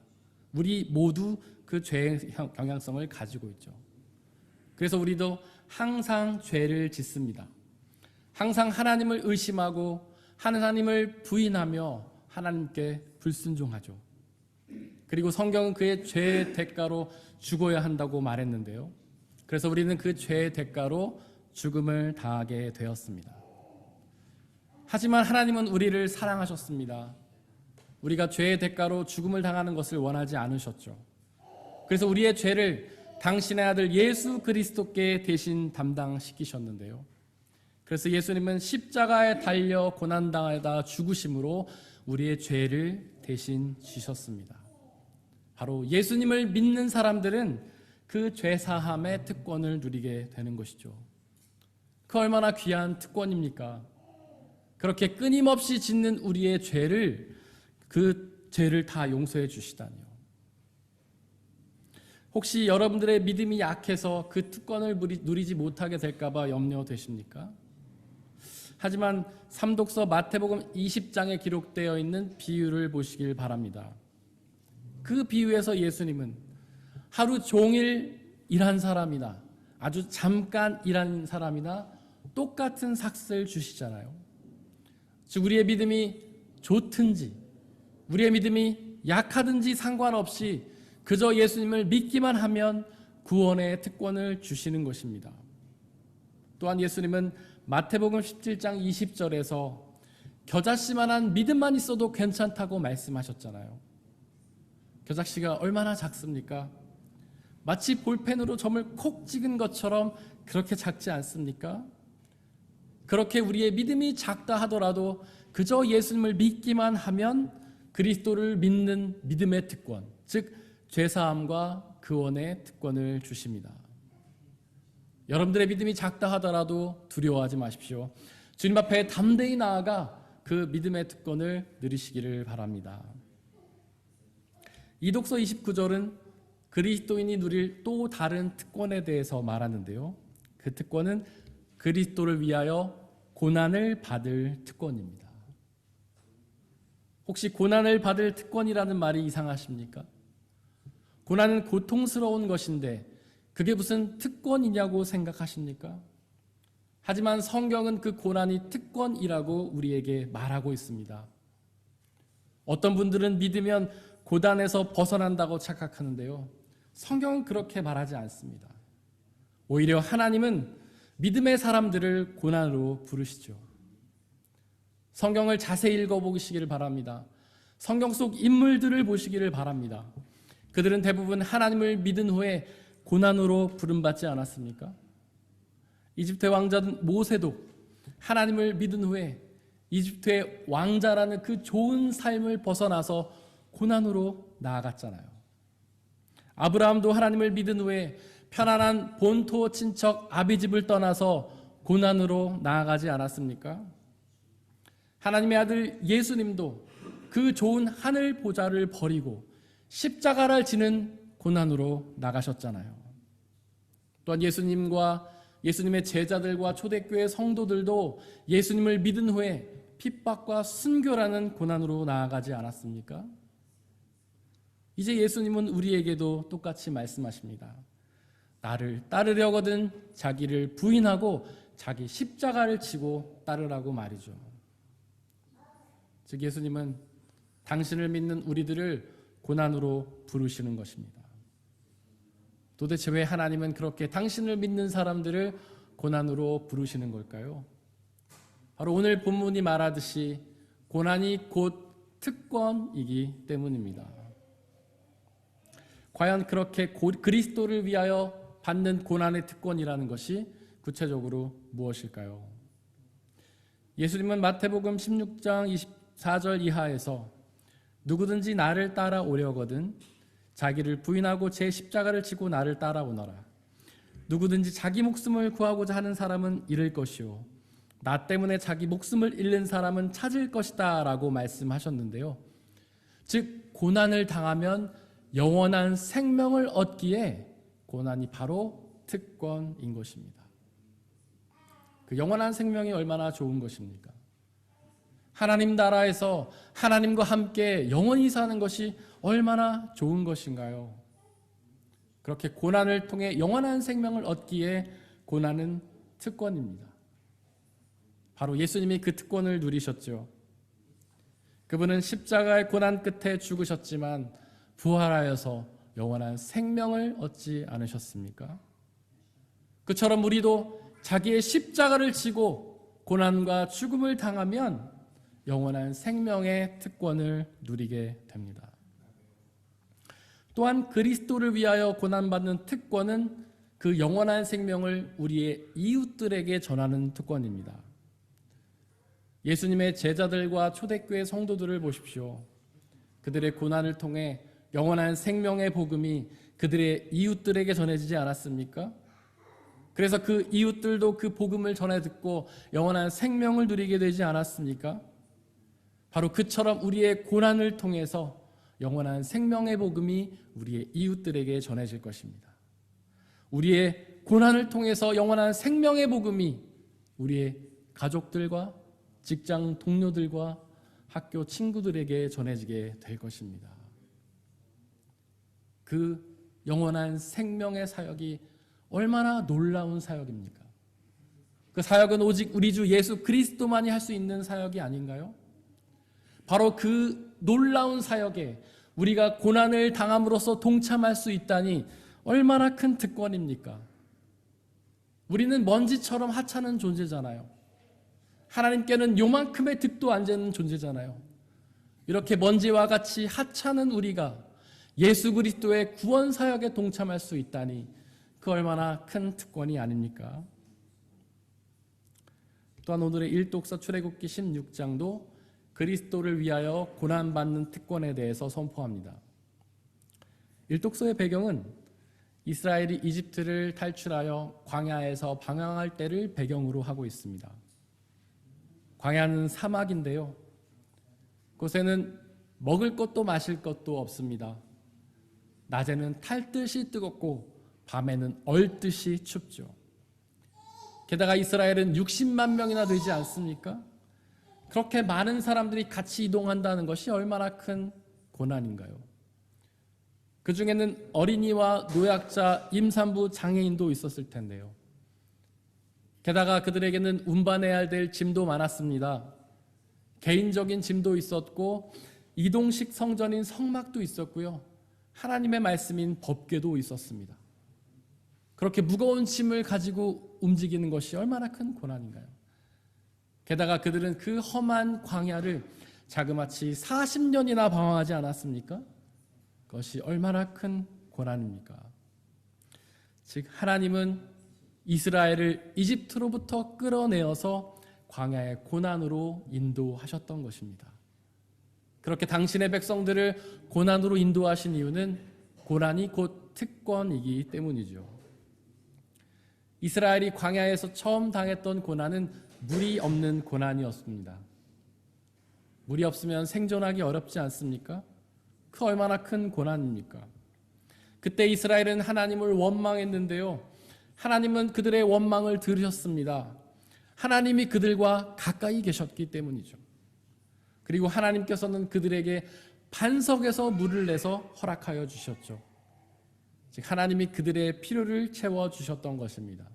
우리 모두 그 죄의 경향성을 가지고 있죠. 그래서 우리도 항상 죄를 짓습니다. 항상 하나님을 의심하고 하나님을 부인하며 하나님께 불순종하죠. 그리고 성경은 그의 죄의 대가로 죽어야 한다고 말했는데요. 그래서 우리는 그 죄의 대가로 죽음을 당하게 되었습니다. 하지만 하나님은 우리를 사랑하셨습니다. 우리가 죄의 대가로 죽음을 당하는 것을 원하지 않으셨죠. 그래서 우리의 죄를 당신의 아들 예수 그리스도께 대신 담당시키셨는데요. 그래서 예수님은 십자가에 달려 고난당하다 죽으심으로 우리의 죄를 대신 지셨습니다. 바로 예수님을 믿는 사람들은 그 죄사함의 특권을 누리게 되는 것이죠. 그 얼마나 귀한 특권입니까? 그렇게 끊임없이 짓는 우리의 죄를 그 죄를 다 용서해 주시다니요. 혹시 여러분들의 믿음이 약해서 그 특권을 누리지 못하게 될까봐 염려되십니까? 하지만 삼독서 마태복음 20장에 기록되어 있는 비유를 보시길 바랍니다. 그 비유에서 예수님은 하루 종일 일한 사람이나 아주 잠깐 일한 사람이나 똑같은 삭스를 주시잖아요. 즉 우리의 믿음이 좋든지 우리의 믿음이 약하든지 상관없이 그저 예수님을 믿기만 하면 구원의 특권을 주시는 것입니다. 또한 예수님은 마태복음 17장 20절에서 겨자씨만한 믿음만 있어도 괜찮다고 말씀하셨잖아요. 겨자씨가 얼마나 작습니까? 마치 볼펜으로 점을 콕 찍은 것처럼 그렇게 작지 않습니까? 그렇게 우리의 믿음이 작다 하더라도 그저 예수님을 믿기만 하면 그리스도를 믿는 믿음의 특권, 즉 죄사함과 구원의 특권을 주십니다. 여러분들의 믿음이 작다 하더라도 두려워하지 마십시오. 주님 앞에 담대히 나아가 그 믿음의 특권을 누리시기를 바랍니다. 이독서 29절은 그리스도인이 누릴 또 다른 특권에 대해서 말하는데요. 그 특권은 그리스도를 위하여 고난을 받을 특권입니다. 혹시 고난을 받을 특권이라는 말이 이상하십니까? 고난은 고통스러운 것인데 그게 무슨 특권이냐고 생각하십니까? 하지만 성경은 그 고난이 특권이라고 우리에게 말하고 있습니다. 어떤 분들은 믿으면 고난에서 벗어난다고 착각하는데요. 성경은 그렇게 말하지 않습니다. 오히려 하나님은 믿음의 사람들을 고난으로 부르시죠. 성경을 자세히 읽어보시기를 바랍니다. 성경 속 인물들을 보시기를 바랍니다. 그들은 대부분 하나님을 믿은 후에 고난으로 부름받지 않았습니까? 이집트의 왕자 모세도 하나님을 믿은 후에 이집트의 왕자라는 그 좋은 삶을 벗어나서 고난으로 나아갔잖아요. 아브라함도 하나님을 믿은 후에 편안한 본토 친척 아비집을 떠나서 고난으로 나아가지 않았습니까? 하나님의 아들 예수님도 그 좋은 하늘 보좌를 버리고 십자가를 지는 고난으로 나가셨잖아요. 또한 예수님의 제자들과 초대교회 성도들도 예수님을 믿은 후에 핍박과 순교라는 고난으로 나아가지 않았습니까? 이제 예수님은 우리에게도 똑같이 말씀하십니다. 나를 따르려거든 자기를 부인하고 자기 십자가를 지고 따르라고 말이죠. 즉 예수님은 당신을 믿는 우리들을 고난으로 부르시는 것입니다. 도대체 왜 하나님은 그렇게 당신을 믿는 사람들을 고난으로 부르시는 걸까요? 바로 오늘 본문이 말하듯이 고난이 곧 특권이기 때문입니다. 과연 그렇게 그리스도를 위하여 받는 고난의 특권이라는 것이 구체적으로 무엇일까요? 예수님은 마태복음 16장 24절 이하에서 누구든지 나를 따라오려거든 자기를 부인하고 제 십자가를 지고 나를 따라오너라. 누구든지 자기 목숨을 구하고자 하는 사람은 잃을 것이요 나 때문에 자기 목숨을 잃는 사람은 찾을 것이다 라고 말씀하셨는데요. 즉 고난을 당하면 영원한 생명을 얻기에 고난이 바로 특권인 것입니다. 그 영원한 생명이 얼마나 좋은 것입니까? 하나님 나라에서 하나님과 함께 영원히 사는 것이 얼마나 좋은 것인가요? 그렇게 고난을 통해 영원한 생명을 얻기에 고난은 특권입니다. 바로 예수님이 그 특권을 누리셨죠. 그분은 십자가의 고난 끝에 죽으셨지만 부활하여서 영원한 생명을 얻지 않으셨습니까? 그처럼 우리도 자기의 십자가를 지고 고난과 죽음을 당하면 영원한 생명의 특권을 누리게 됩니다. 또한 그리스도를 위하여 고난받는 특권은 그 영원한 생명을 우리의 이웃들에게 전하는 특권입니다. 예수님의 제자들과 초대교회 성도들을 보십시오. 그들의 고난을 통해 영원한 생명의 복음이 그들의 이웃들에게 전해지지 않았습니까? 그래서 그 이웃들도 그 복음을 전해 듣고 영원한 생명을 누리게 되지 않았습니까? 바로 그처럼 우리의 고난을 통해서 영원한 생명의 복음이 우리의 이웃들에게 전해질 것입니다. 우리의 고난을 통해서 영원한 생명의 복음이 우리의 가족들과 직장 동료들과 학교 친구들에게 전해지게 될 것입니다. 그 영원한 생명의 사역이 얼마나 놀라운 사역입니까? 그 사역은 오직 우리 주 예수 그리스도만이 할 수 있는 사역이 아닌가요? 바로 그 놀라운 사역에 우리가 고난을 당함으로써 동참할 수 있다니 얼마나 큰 특권입니까? 우리는 먼지처럼 하찮은 존재잖아요. 하나님께는 요만큼의 득도 안 되는 존재잖아요. 이렇게 먼지와 같이 하찮은 우리가 예수 그리스도의 구원 사역에 동참할 수 있다니 그 얼마나 큰 특권이 아닙니까? 또한 오늘의 일독서 출애굽기 16장도 그리스도를 위하여 고난받는 특권에 대해서 선포합니다. 일독서의 배경은 이스라엘이 이집트를 탈출하여 광야에서 방황할 때를 배경으로 하고 있습니다. 광야는 사막인데요. 그곳에는 먹을 것도 마실 것도 없습니다. 낮에는 탈 듯이 뜨겁고 밤에는 얼 듯이 춥죠. 게다가 이스라엘은 60만 명이나 되지 않습니까? 그렇게 많은 사람들이 같이 이동한다는 것이 얼마나 큰 고난인가요? 그 중에는 어린이와 노약자, 임산부, 장애인도 있었을 텐데요. 게다가 그들에게는 운반해야 될 짐도 많았습니다. 개인적인 짐도 있었고 이동식 성전인 성막도 있었고요. 하나님의 말씀인 법궤도 있었습니다. 그렇게 무거운 짐을 가지고 움직이는 것이 얼마나 큰 고난인가요? 게다가 그들은 그 험한 광야를 자그마치 40년이나 방황하지 않았습니까? 그것이 얼마나 큰 고난입니까? 즉 하나님은 이스라엘을 이집트로부터 끌어내어서 광야의 고난으로 인도하셨던 것입니다. 그렇게 당신의 백성들을 고난으로 인도하신 이유는 고난이 곧 특권이기 때문이죠. 이스라엘이 광야에서 처음 당했던 고난은 물이 없는 고난이었습니다. 물이 없으면 생존하기 어렵지 않습니까? 그 얼마나 큰 고난입니까? 그때 이스라엘은 하나님을 원망했는데요. 하나님은 그들의 원망을 들으셨습니다. 하나님이 그들과 가까이 계셨기 때문이죠. 그리고 하나님께서는 그들에게 반석에서 물을 내서 허락하여 주셨죠. 즉 하나님이 그들의 필요를 채워주셨던 것입니다.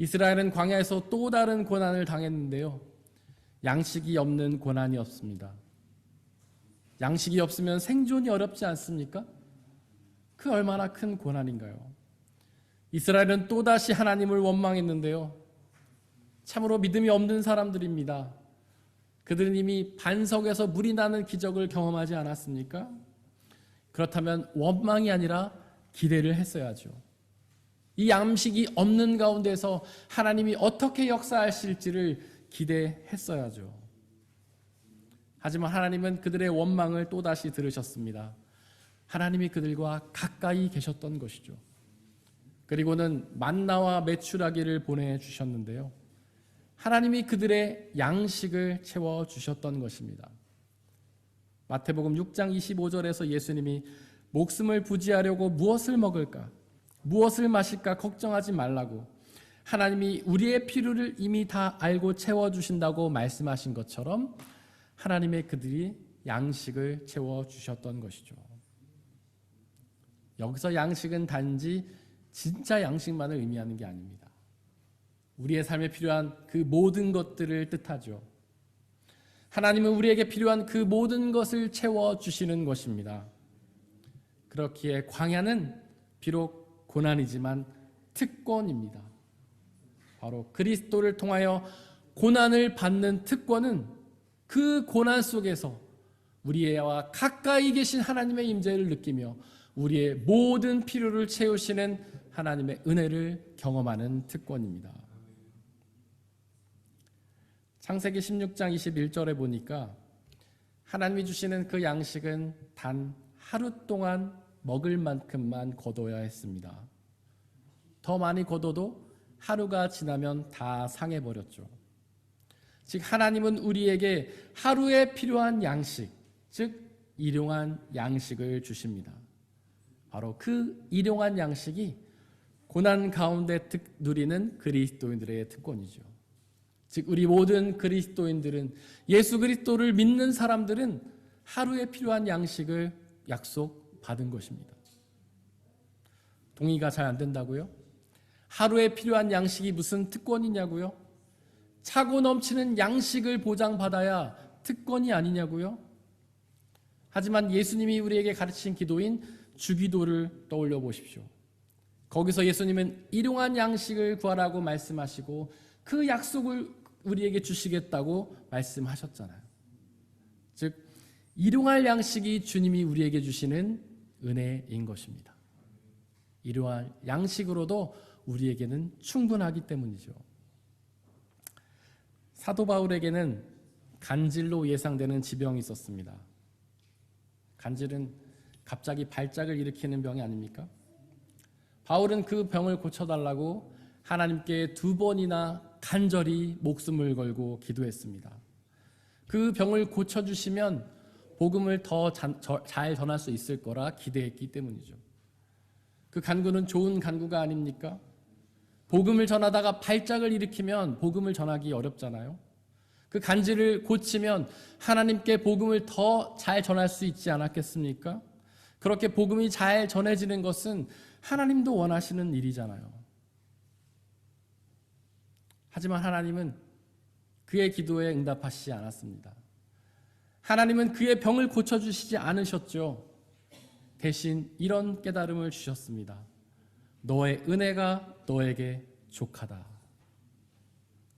이스라엘은 광야에서 또 다른 고난을 당했는데요. 양식이 없는 고난이었습니다. 양식이 없으면 생존이 어렵지 않습니까? 그 얼마나 큰 고난인가요? 이스라엘은 또다시 하나님을 원망했는데요. 참으로 믿음이 없는 사람들입니다. 그들은 이미 반석에서 물이 나는 기적을 경험하지 않았습니까? 그렇다면 원망이 아니라 기대를 했어야죠. 이 양식이 없는 가운데서 하나님이 어떻게 역사하실지를 기대했어야죠. 하지만 하나님은 그들의 원망을 또다시 들으셨습니다. 하나님이 그들과 가까이 계셨던 것이죠. 그리고는 만나와 메추라기를 보내주셨는데요. 하나님이 그들의 양식을 채워주셨던 것입니다. 마태복음 6장 25절에서 예수님이 목숨을 부지하려고 무엇을 먹을까, 무엇을 마실까 걱정하지 말라고 하나님이 우리의 필요를 이미 다 알고 채워주신다고 말씀하신 것처럼 하나님의 그들이 양식을 채워주셨던 것이죠. 여기서 양식은 단지 진짜 양식만을 의미하는 게 아닙니다. 우리의 삶에 필요한 그 모든 것들을 뜻하죠. 하나님은 우리에게 필요한 그 모든 것을 채워주시는 것입니다. 그렇기에 광야는 비록 고난이지만 특권입니다. 바로 그리스도를 통하여 고난을 받는 특권은 그 고난 속에서 우리와 가까이 계신 하나님의 임재를 느끼며 우리의 모든 필요를 채우시는 하나님의 은혜를 경험하는 특권입니다. 창세기 16장 21절에 보니까 하나님이 주시는 그 양식은 단 하루 동안 먹을 만큼만 거둬야 했습니다. 더 많이 거둬도 하루가 지나면 다 상해버렸죠. 즉 하나님은 우리에게 하루에 필요한 양식, 즉 일용한 양식을 주십니다. 바로 그 일용한 양식이 고난 가운데 누리는 그리스도인들의 특권이죠. 즉 우리 모든 그리스도인들은, 예수 그리스도를 믿는 사람들은 하루에 필요한 양식을 약속받은 것입니다. 동의가 잘 안 된다고요? 하루에 필요한 양식이 무슨 특권이냐고요? 차고 넘치는 양식을 보장받아야 특권이 아니냐고요? 하지만 예수님이 우리에게 가르친 기도인 주기도를 떠올려 보십시오. 거기서 예수님은 일용한 양식을 구하라고 말씀하시고 그 약속을 우리에게 주시겠다고 말씀하셨잖아요. 즉 일용할 양식이 주님이 우리에게 주시는 은혜인 것입니다. 일용할 양식으로도 우리에게는 충분하기 때문이죠. 사도 바울에게는 간질로 예상되는 지병이 있었습니다. 간질은 갑자기 발작을 일으키는 병이 아닙니까? 바울은 그 병을 고쳐달라고 하나님께 2번이나 간절히 목숨을 걸고 기도했습니다. 그 병을 고쳐주시면 복음을 더 잘 전할 수 있을 거라 기대했기 때문이죠. 그 간구는 좋은 간구가 아닙니까? 복음을 전하다가 발작을 일으키면 복음을 전하기 어렵잖아요. 그 간질을 고치면 하나님께 복음을 더 잘 전할 수 있지 않았겠습니까? 그렇게 복음이 잘 전해지는 것은 하나님도 원하시는 일이잖아요. 하지만 하나님은 그의 기도에 응답하시지 않았습니다. 하나님은 그의 병을 고쳐주시지 않으셨죠. 대신 이런 깨달음을 주셨습니다. 너의 은혜가 너에게 족하다.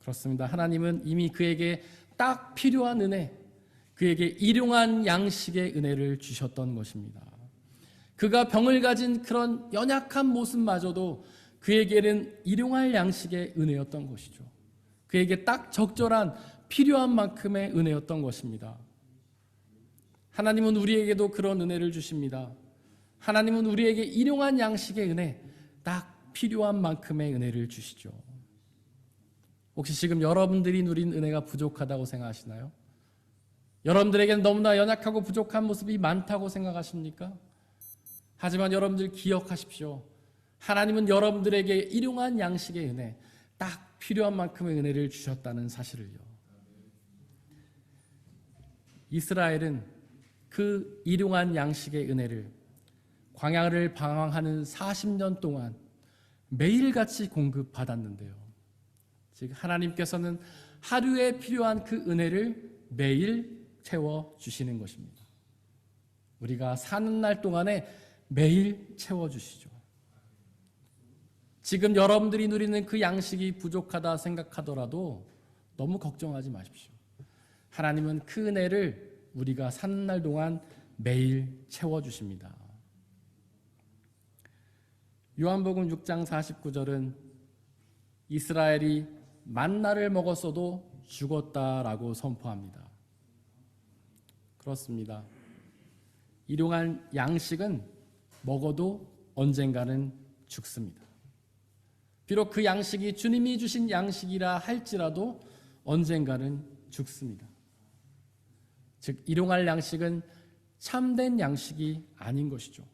그렇습니다. 하나님은 이미 그에게 딱 필요한 은혜, 그에게 일용한 양식의 은혜를 주셨던 것입니다. 그가 병을 가진 그런 연약한 모습마저도 그에게는 일용할 양식의 은혜였던 것이죠. 그에게 딱 적절한 필요한 만큼의 은혜였던 것입니다. 하나님은 우리에게도 그런 은혜를 주십니다. 하나님은 우리에게 일용한 양식의 은혜, 딱 필요한 만큼의 은혜를 주시죠. 혹시 지금 여러분들이 누린 은혜가 부족하다고 생각하시나요? 여러분들에게는 너무나 연약하고 부족한 모습이 많다고 생각하십니까? 하지만 여러분들 기억하십시오. 하나님은 여러분들에게 일용한 양식의 은혜, 딱 필요한 만큼의 은혜를 주셨다는 사실을요. 이스라엘은 그 일용한 양식의 은혜를 광야를 방황하는 40년 동안 매일같이 공급받았는데요. 즉 하나님께서는 하루에 필요한 그 은혜를 매일 채워주시는 것입니다. 우리가 사는 날 동안에 매일 채워주시죠. 지금 여러분들이 누리는 그 양식이 부족하다 생각하더라도 너무 걱정하지 마십시오. 하나님은 그 은혜를 우리가 사는 날 동안 매일 채워주십니다. 요한복음 6장 49절은 이스라엘이 만나를 먹었어도 죽었다라고 선포합니다. 그렇습니다. 일용할 양식은 먹어도 언젠가는 죽습니다. 비록 그 양식이 주님이 주신 양식이라 할지라도 언젠가는 죽습니다. 즉 일용할 양식은 참된 양식이 아닌 것이죠.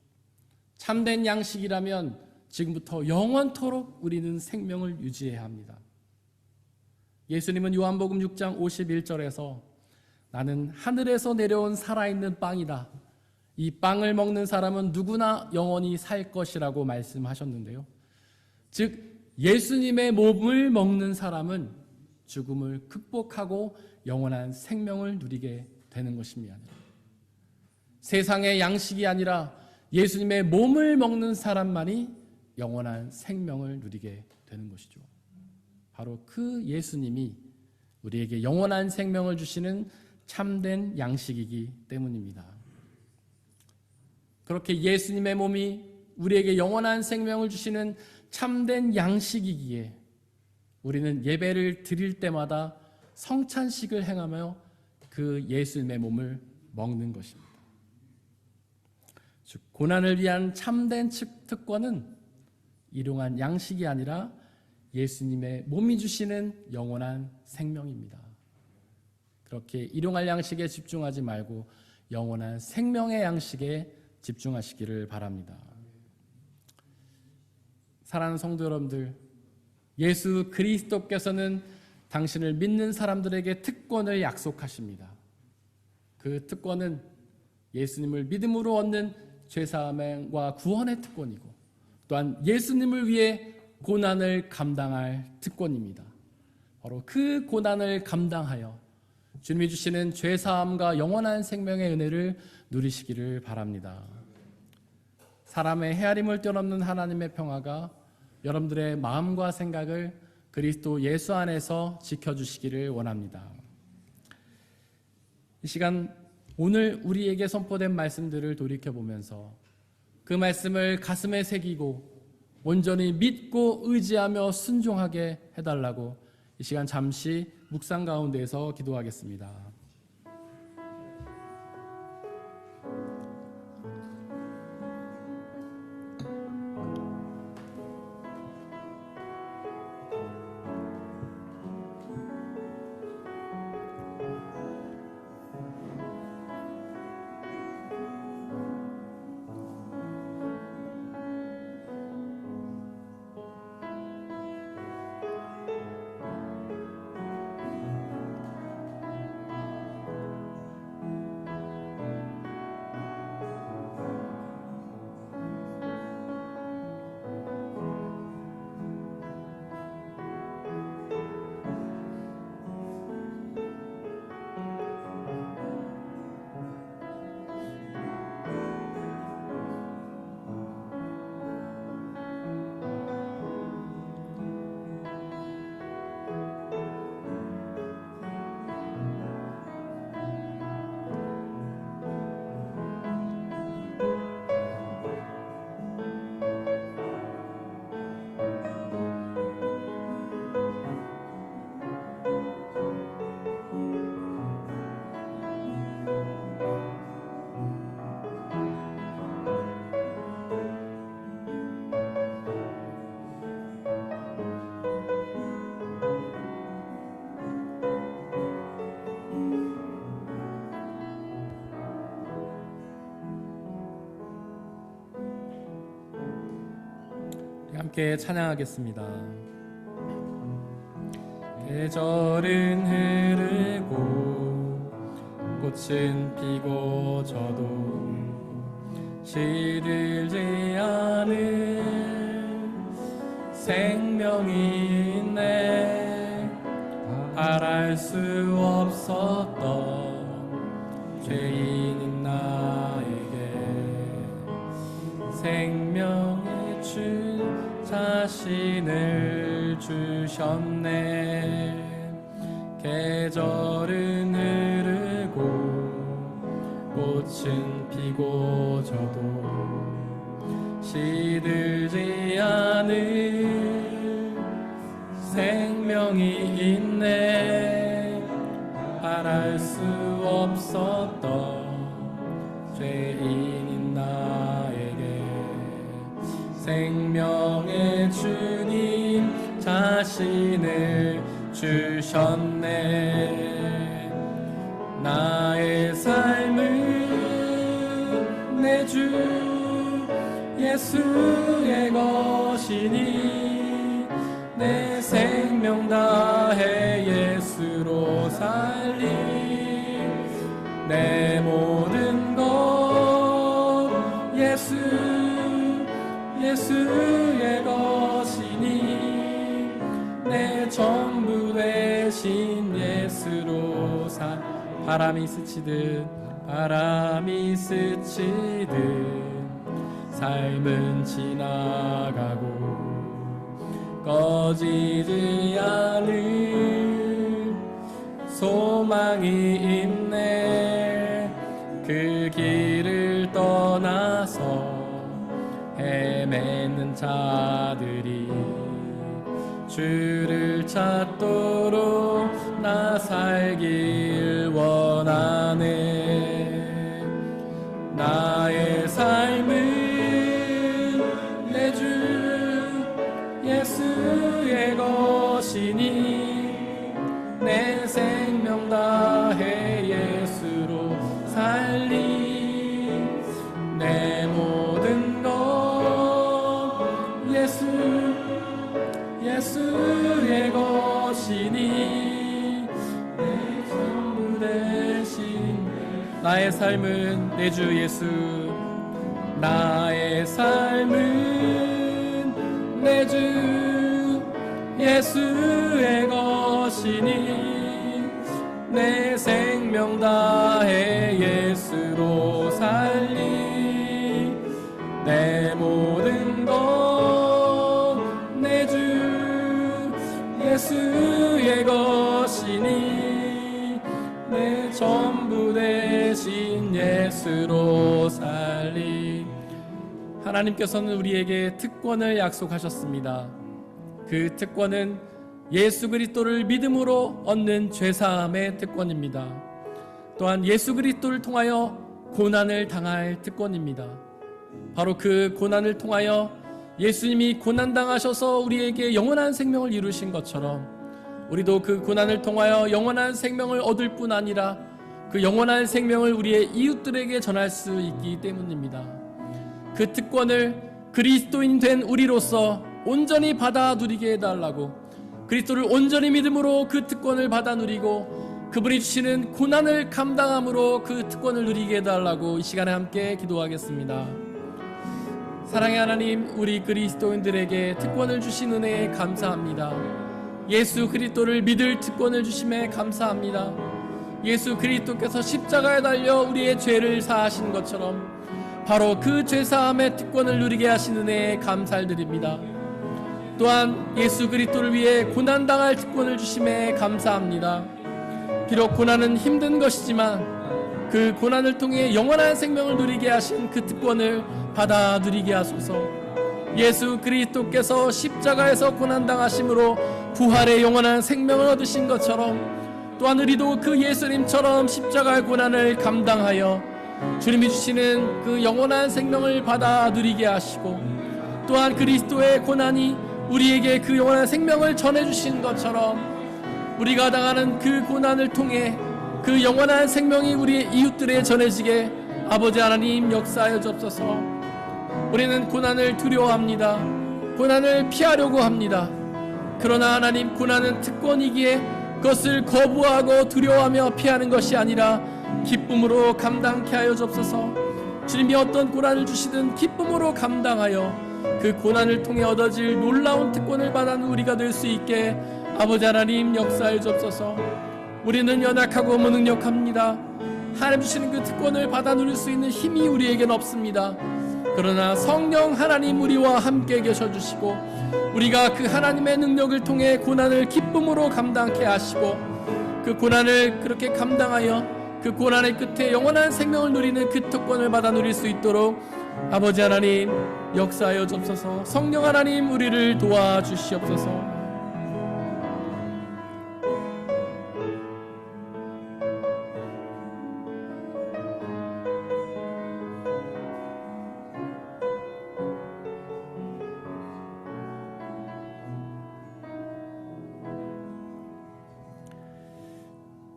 참된 양식이라면 지금부터 영원토록 우리는 생명을 유지해야 합니다. 예수님은 요한복음 6장 51절에서 나는 하늘에서 내려온 살아있는 빵이다. 이 빵을 먹는 사람은 누구나 영원히 살 것이라고 말씀하셨는데요. 즉 예수님의 몸을 먹는 사람은 죽음을 극복하고 영원한 생명을 누리게 되는 것입니다. 세상의 양식이 아니라 예수님의 몸을 먹는 사람만이 영원한 생명을 누리게 되는 것이죠. 바로 그 예수님이 우리에게 영원한 생명을 주시는 참된 양식이기 때문입니다. 그렇게 예수님의 몸이 우리에게 영원한 생명을 주시는 참된 양식이기에 우리는 예배를 드릴 때마다 성찬식을 행하며 그 예수님의 몸을 먹는 것입니다. 즉 고난을 위한 참된 특권은 일용한 양식이 아니라 예수님의 몸이 주시는 영원한 생명입니다. 그렇게 일용할 양식에 집중하지 말고 영원한 생명의 양식에 집중하시기를 바랍니다. 사랑하는 성도 여러분들, 예수 그리스도께서는 당신을 믿는 사람들에게 특권을 약속하십니다. 그 특권은 예수님을 믿음으로 얻는 죄사함과 구원의 특권이고 또한 예수님을 위해 고난을 감당할 특권입니다. 바로 그 고난을 감당하여 주님이 주시는 죄사함과 영원한 생명의 은혜를 누리시기를 바랍니다. 사람의 헤아림을 뛰어넘는 하나님의 평화가 여러분들의 마음과 생각을 그리스도 예수 안에서 지켜주시기를 원합니다. 이 시간 오늘 우리에게 선포된 말씀들을 돌이켜보면서 그 말씀을 가슴에 새기고 온전히 믿고 의지하며 순종하게 해달라고 이 시간 잠시 묵상 가운데에서 기도하겠습니다. 함께 찬양하겠습니다. 계절은 흐르고 꽃은 피고 저도 시들지 않은 생명이 있네. 바랄 수 없었던 죄인인 나에게 생명의 주 자신을 주셨네. 계절은 흐르고 꽃은 피고 저도 시들지 않은 생명이 있네. 바랄 수 없었던 죄인인 나에게 생명의 주님 자신을 주셨네. 나의 삶은 내 주 예수의 것이니 내 생명 다해 예수로 살리. 내 모든 것 예수의 것이니 내 전부 되신 예수로 살. 바람이 스치듯 삶은 지나가고 꺼지지 않을 소망이 있네. 그 길을 떠나서 헤매는 자들이 주를 찾도록 나 살길 원하네. 나의 삶은 내 주 예수의 것이니 내 생명 다해 예수로 살리. 내 모든 것 예수의 것이니 내 전부 대신. 나의 삶은 내 주 예수. 나의 삶은 내 주 예수의 것이니 내 생명 다해 예수로 살리. 내 모든 것 내 주 예수의 것이니 내 전부 되신 예수로 살리. 하나님께서는 우리에게 특권을 약속하셨습니다. 그 특권은 예수 그리스도를 믿음으로 얻는 죄사함의 특권입니다. 또한 예수 그리스도를 통하여 고난을 당할 특권입니다. 바로 그 고난을 통하여 예수님이 고난당하셔서 우리에게 영원한 생명을 이루신 것처럼 우리도 그 고난을 통하여 영원한 생명을 얻을 뿐 아니라 그 영원한 생명을 우리의 이웃들에게 전할 수 있기 때문입니다. 그 특권을 그리스도인 된 우리로서 온전히 받아 누리게 해달라고, 그리스도를 온전히 믿음으로 그 특권을 받아 누리고 그분이 주시는 고난을 감당함으로 그 특권을 누리게 해달라고 이 시간에 함께 기도하겠습니다. 사랑의 하나님, 우리 그리스도인들에게 특권을 주신 은혜에 감사합니다. 예수 그리스도를 믿을 특권을 주심에 감사합니다. 예수 그리스도께서 십자가에 달려 우리의 죄를 사하신 것처럼 바로 그 죄사함의 특권을 누리게 하신 은혜에 감사를 드립니다. 또한 예수 그리스도를 위해 고난당할 특권을 주심에 감사합니다. 비록 고난은 힘든 것이지만 그 고난을 통해 영원한 생명을 누리게 하신 그 특권을 받아 누리게 하소서. 예수 그리스도께서 십자가에서 고난당하심으로 부활의 영원한 생명을 얻으신 것처럼 또한 우리도 그 예수님처럼 십자가의 고난을 감당하여 주님이 주시는 그 영원한 생명을 받아 누리게 하시고, 또한 그리스도의 고난이 우리에게 그 영원한 생명을 전해주신 것처럼 우리가 당하는 그 고난을 통해 그 영원한 생명이 우리의 이웃들에 전해지게 아버지 하나님 역사하여 주옵소서. 우리는 고난을 두려워합니다. 고난을 피하려고 합니다. 그러나 하나님, 고난은 특권이기에 그것을 거부하고 두려워하며 피하는 것이 아니라 기쁨으로 감당케 하여 주옵소서. 주님이 어떤 고난을 주시든 기쁨으로 감당하여 그 고난을 통해 얻어질 놀라운 특권을 받아는 우리가 될 수 있게 아버지 하나님 역사해 주옵소서. 우리는 연약하고 무능력합니다. 하나님 주시는 그 특권을 받아 누릴 수 있는 힘이 우리에겐 없습니다. 그러나 성령 하나님 우리와 함께 계셔주시고 우리가 그 하나님의 능력을 통해 고난을 기쁨으로 감당케 하시고 그 고난을 그렇게 감당하여 그 고난의 끝에 영원한 생명을 누리는 그 특권을 받아 누릴 수 있도록 아버지 하나님 역사하여 주옵소서. 성령 하나님 우리를 도와주시옵소서.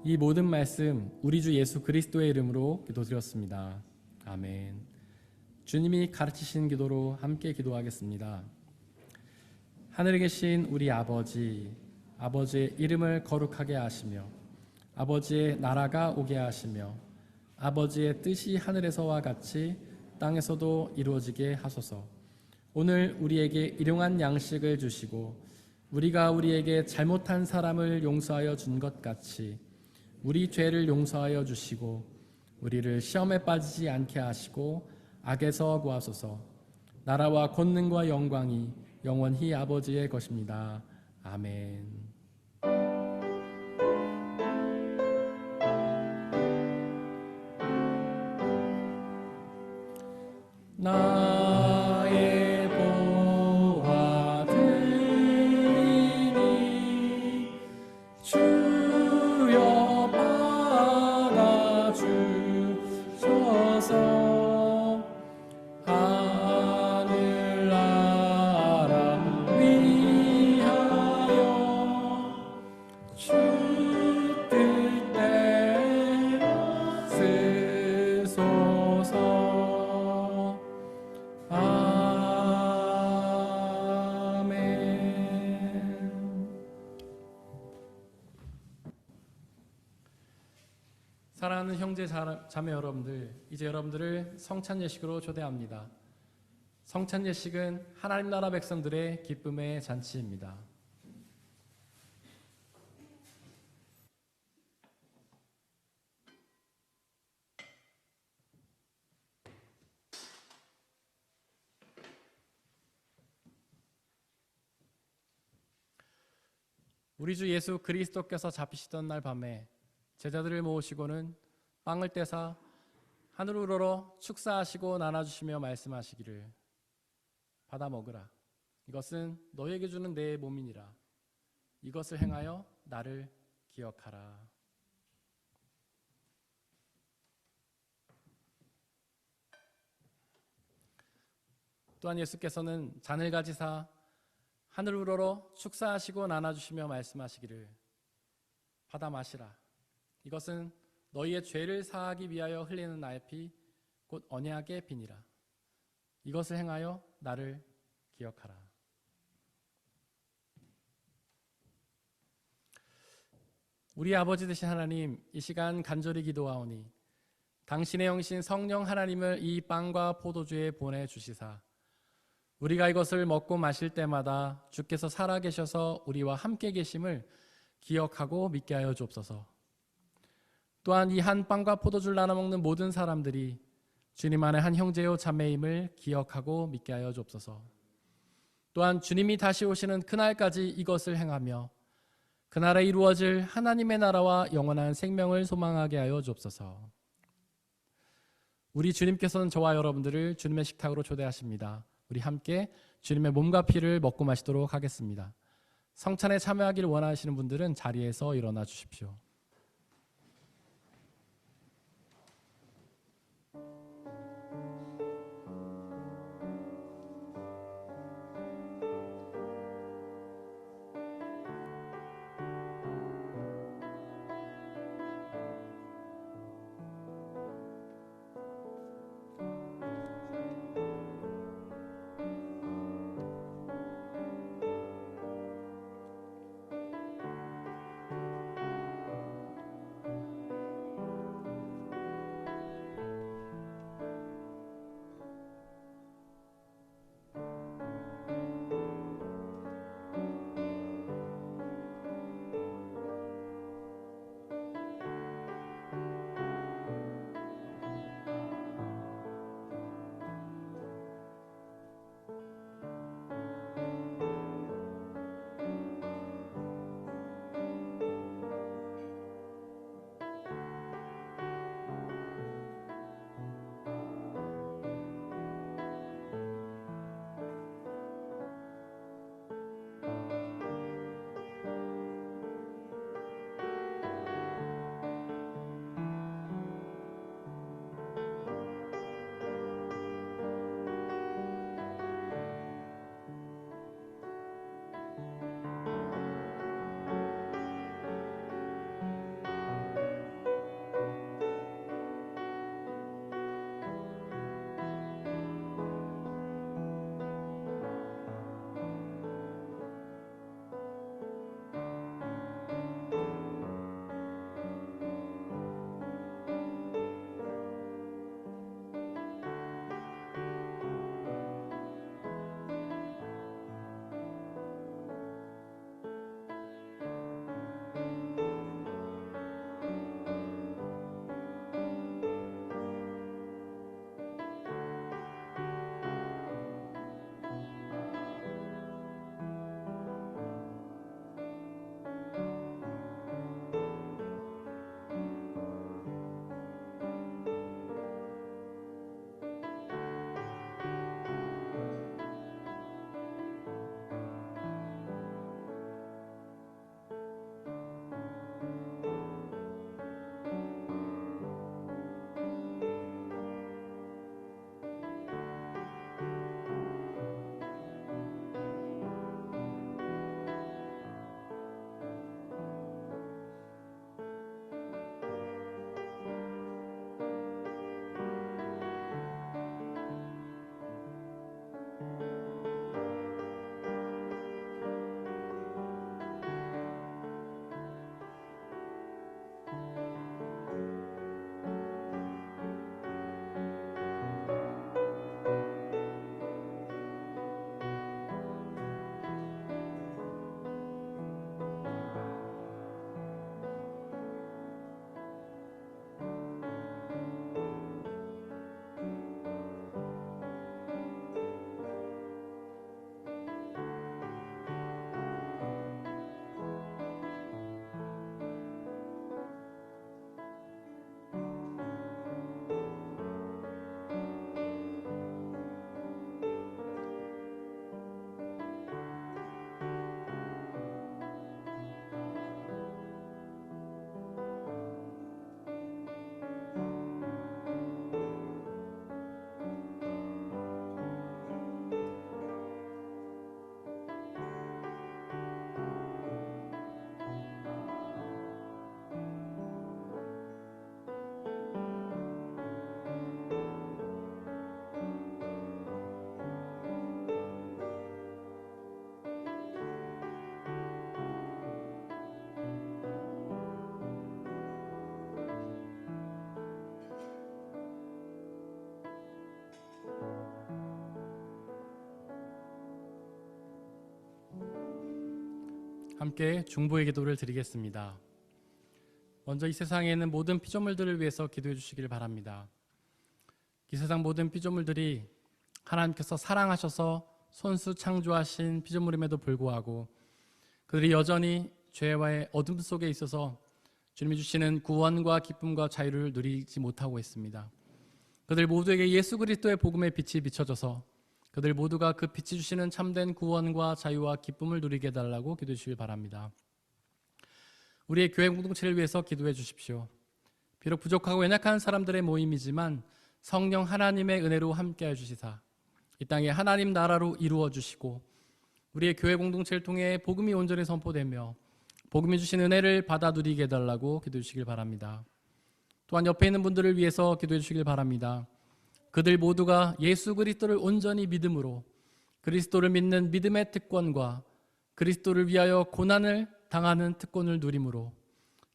이 모든 말씀 우리 주 예수 그리스도의 이름으로 기도드렸습니다. 아멘. 주님이 가르치신 기도로 함께 기도하겠습니다. 하늘에 계신 우리 아버지, 아버지의 이름을 거룩하게 하시며 아버지의 나라가 오게 하시며 아버지의 뜻이 하늘에서와 같이 땅에서도 이루어지게 하소서. 오늘 우리에게 일용할 양식을 주시고 우리가 우리에게 잘못한 사람을 용서하여 준 것 같이 우리 죄를 용서하여 주시고 우리를 시험에 빠지지 않게 하시고 악에서 구하소서. 나라와 권능과 영광이 영원히 아버지의 것입니다. 아멘. 나의 보화 드리니 주여 받아 주소서. 하늘나라 위하여 주 뜻대로 쓰소서. 사랑하는 형제 자매 여러분들, 이제 여러분들을 성찬 예식으로 초대합니다. 성찬 예식은 하나님 나라 백성들의 기쁨의 잔치입니다. 우리 주 예수 그리스도께서 잡히시던 날 밤에 제자들을 모으시고는 빵을 떼사 하늘을 우러러 축사하시고 나눠주시며 말씀하시기를 받아 먹으라. 이것은 너희에게 주는 내 몸이니라. 이것을 행하여 나를 기억하라. 또한 예수께서는 잔을 가지사 하늘을 우러러 축사하시고 나눠주시며 말씀하시기를 받아 마시라. 이것은 너희의 죄를 사하기 위하여 흘리는 나의 피 곧 언약의 피니라. 이것을 행하여 나를 기억하라. 우리 아버지 되신 하나님, 이 시간 간절히 기도하오니 당신의 영신 성령 하나님을 이 빵과 포도주에 보내주시사 우리가 이것을 먹고 마실 때마다 주께서 살아계셔서 우리와 함께 계심을 기억하고 믿게 하여 주옵소서. 또한 이 한 빵과 포도주를 나눠 먹는 모든 사람들이 주님 안에 한 형제요 자매임을 기억하고 믿게 하여 주옵소서. 또한 주님이 다시 오시는 그날까지 이것을 행하며 그날에 이루어질 하나님의 나라와 영원한 생명을 소망하게 하여 주옵소서. 우리 주님께서는 저와 여러분들을 주님의 식탁으로 초대하십니다. 우리 함께 주님의 몸과 피를 먹고 마시도록 하겠습니다. 성찬에 참여하기를 원하시는 분들은 자리에서 일어나 주십시오. 함께 중보의 기도를 드리겠습니다. 먼저 이 세상에 있는 모든 피조물들을 위해서 기도해 주시길 바랍니다. 이 세상 모든 피조물들이 하나님께서 사랑하셔서 손수 창조하신 피조물임에도 불구하고 그들이 여전히 죄와의 어둠 속에 있어서 주님이 주시는 구원과 기쁨과 자유를 누리지 못하고 있습니다. 그들 모두에게 예수 그리스도의 복음의 빛이 비춰져서 그들 모두가 그 빛이 주시는 참된 구원과 자유와 기쁨을 누리게 해달라고 기도해 주시길 바랍니다. 우리의 교회 공동체를 위해서 기도해 주십시오. 비록 부족하고 연약한 사람들의 모임이지만 성령 하나님의 은혜로 함께해 주시사 이 땅에 하나님 나라로 이루어 주시고 우리의 교회 공동체를 통해 복음이 온전히 선포되며 복음이 주신 은혜를 받아 누리게 해달라고 기도해 주시길 바랍니다. 또한 옆에 있는 분들을 위해서 기도해 주시길 바랍니다. 그들 모두가 예수 그리스도를 온전히 믿음으로 그리스도를 믿는 믿음의 특권과 그리스도를 위하여 고난을 당하는 특권을 누림으로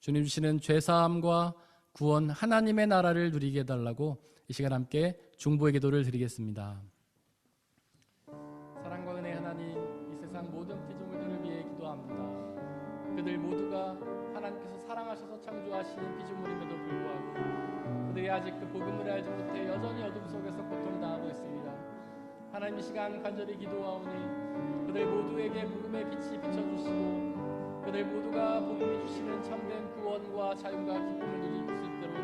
주님 주시는 죄사함과 구원 하나님의 나라를 누리게 해달라고 이 시간 함께 중보의 기도를 드리겠습니다. 사랑과 은혜 하나님, 이 세상 모든 피조물들을 위해 기도합니다. 그들 모두가 하나님께서 사랑하셔서 창조하신 피조물임에도 불구하고 그들이 아직 그 복음을 알지 못해 여전히 어둠 속에서 고통당하고 있습니다. 하나님 이 시간 간절히 기도하오니 그들 모두에게 복음의 빛이 비춰주시고 그들 모두가 복음이 주시는 참된 구원과 자유와 기쁨을 누릴 수 있도록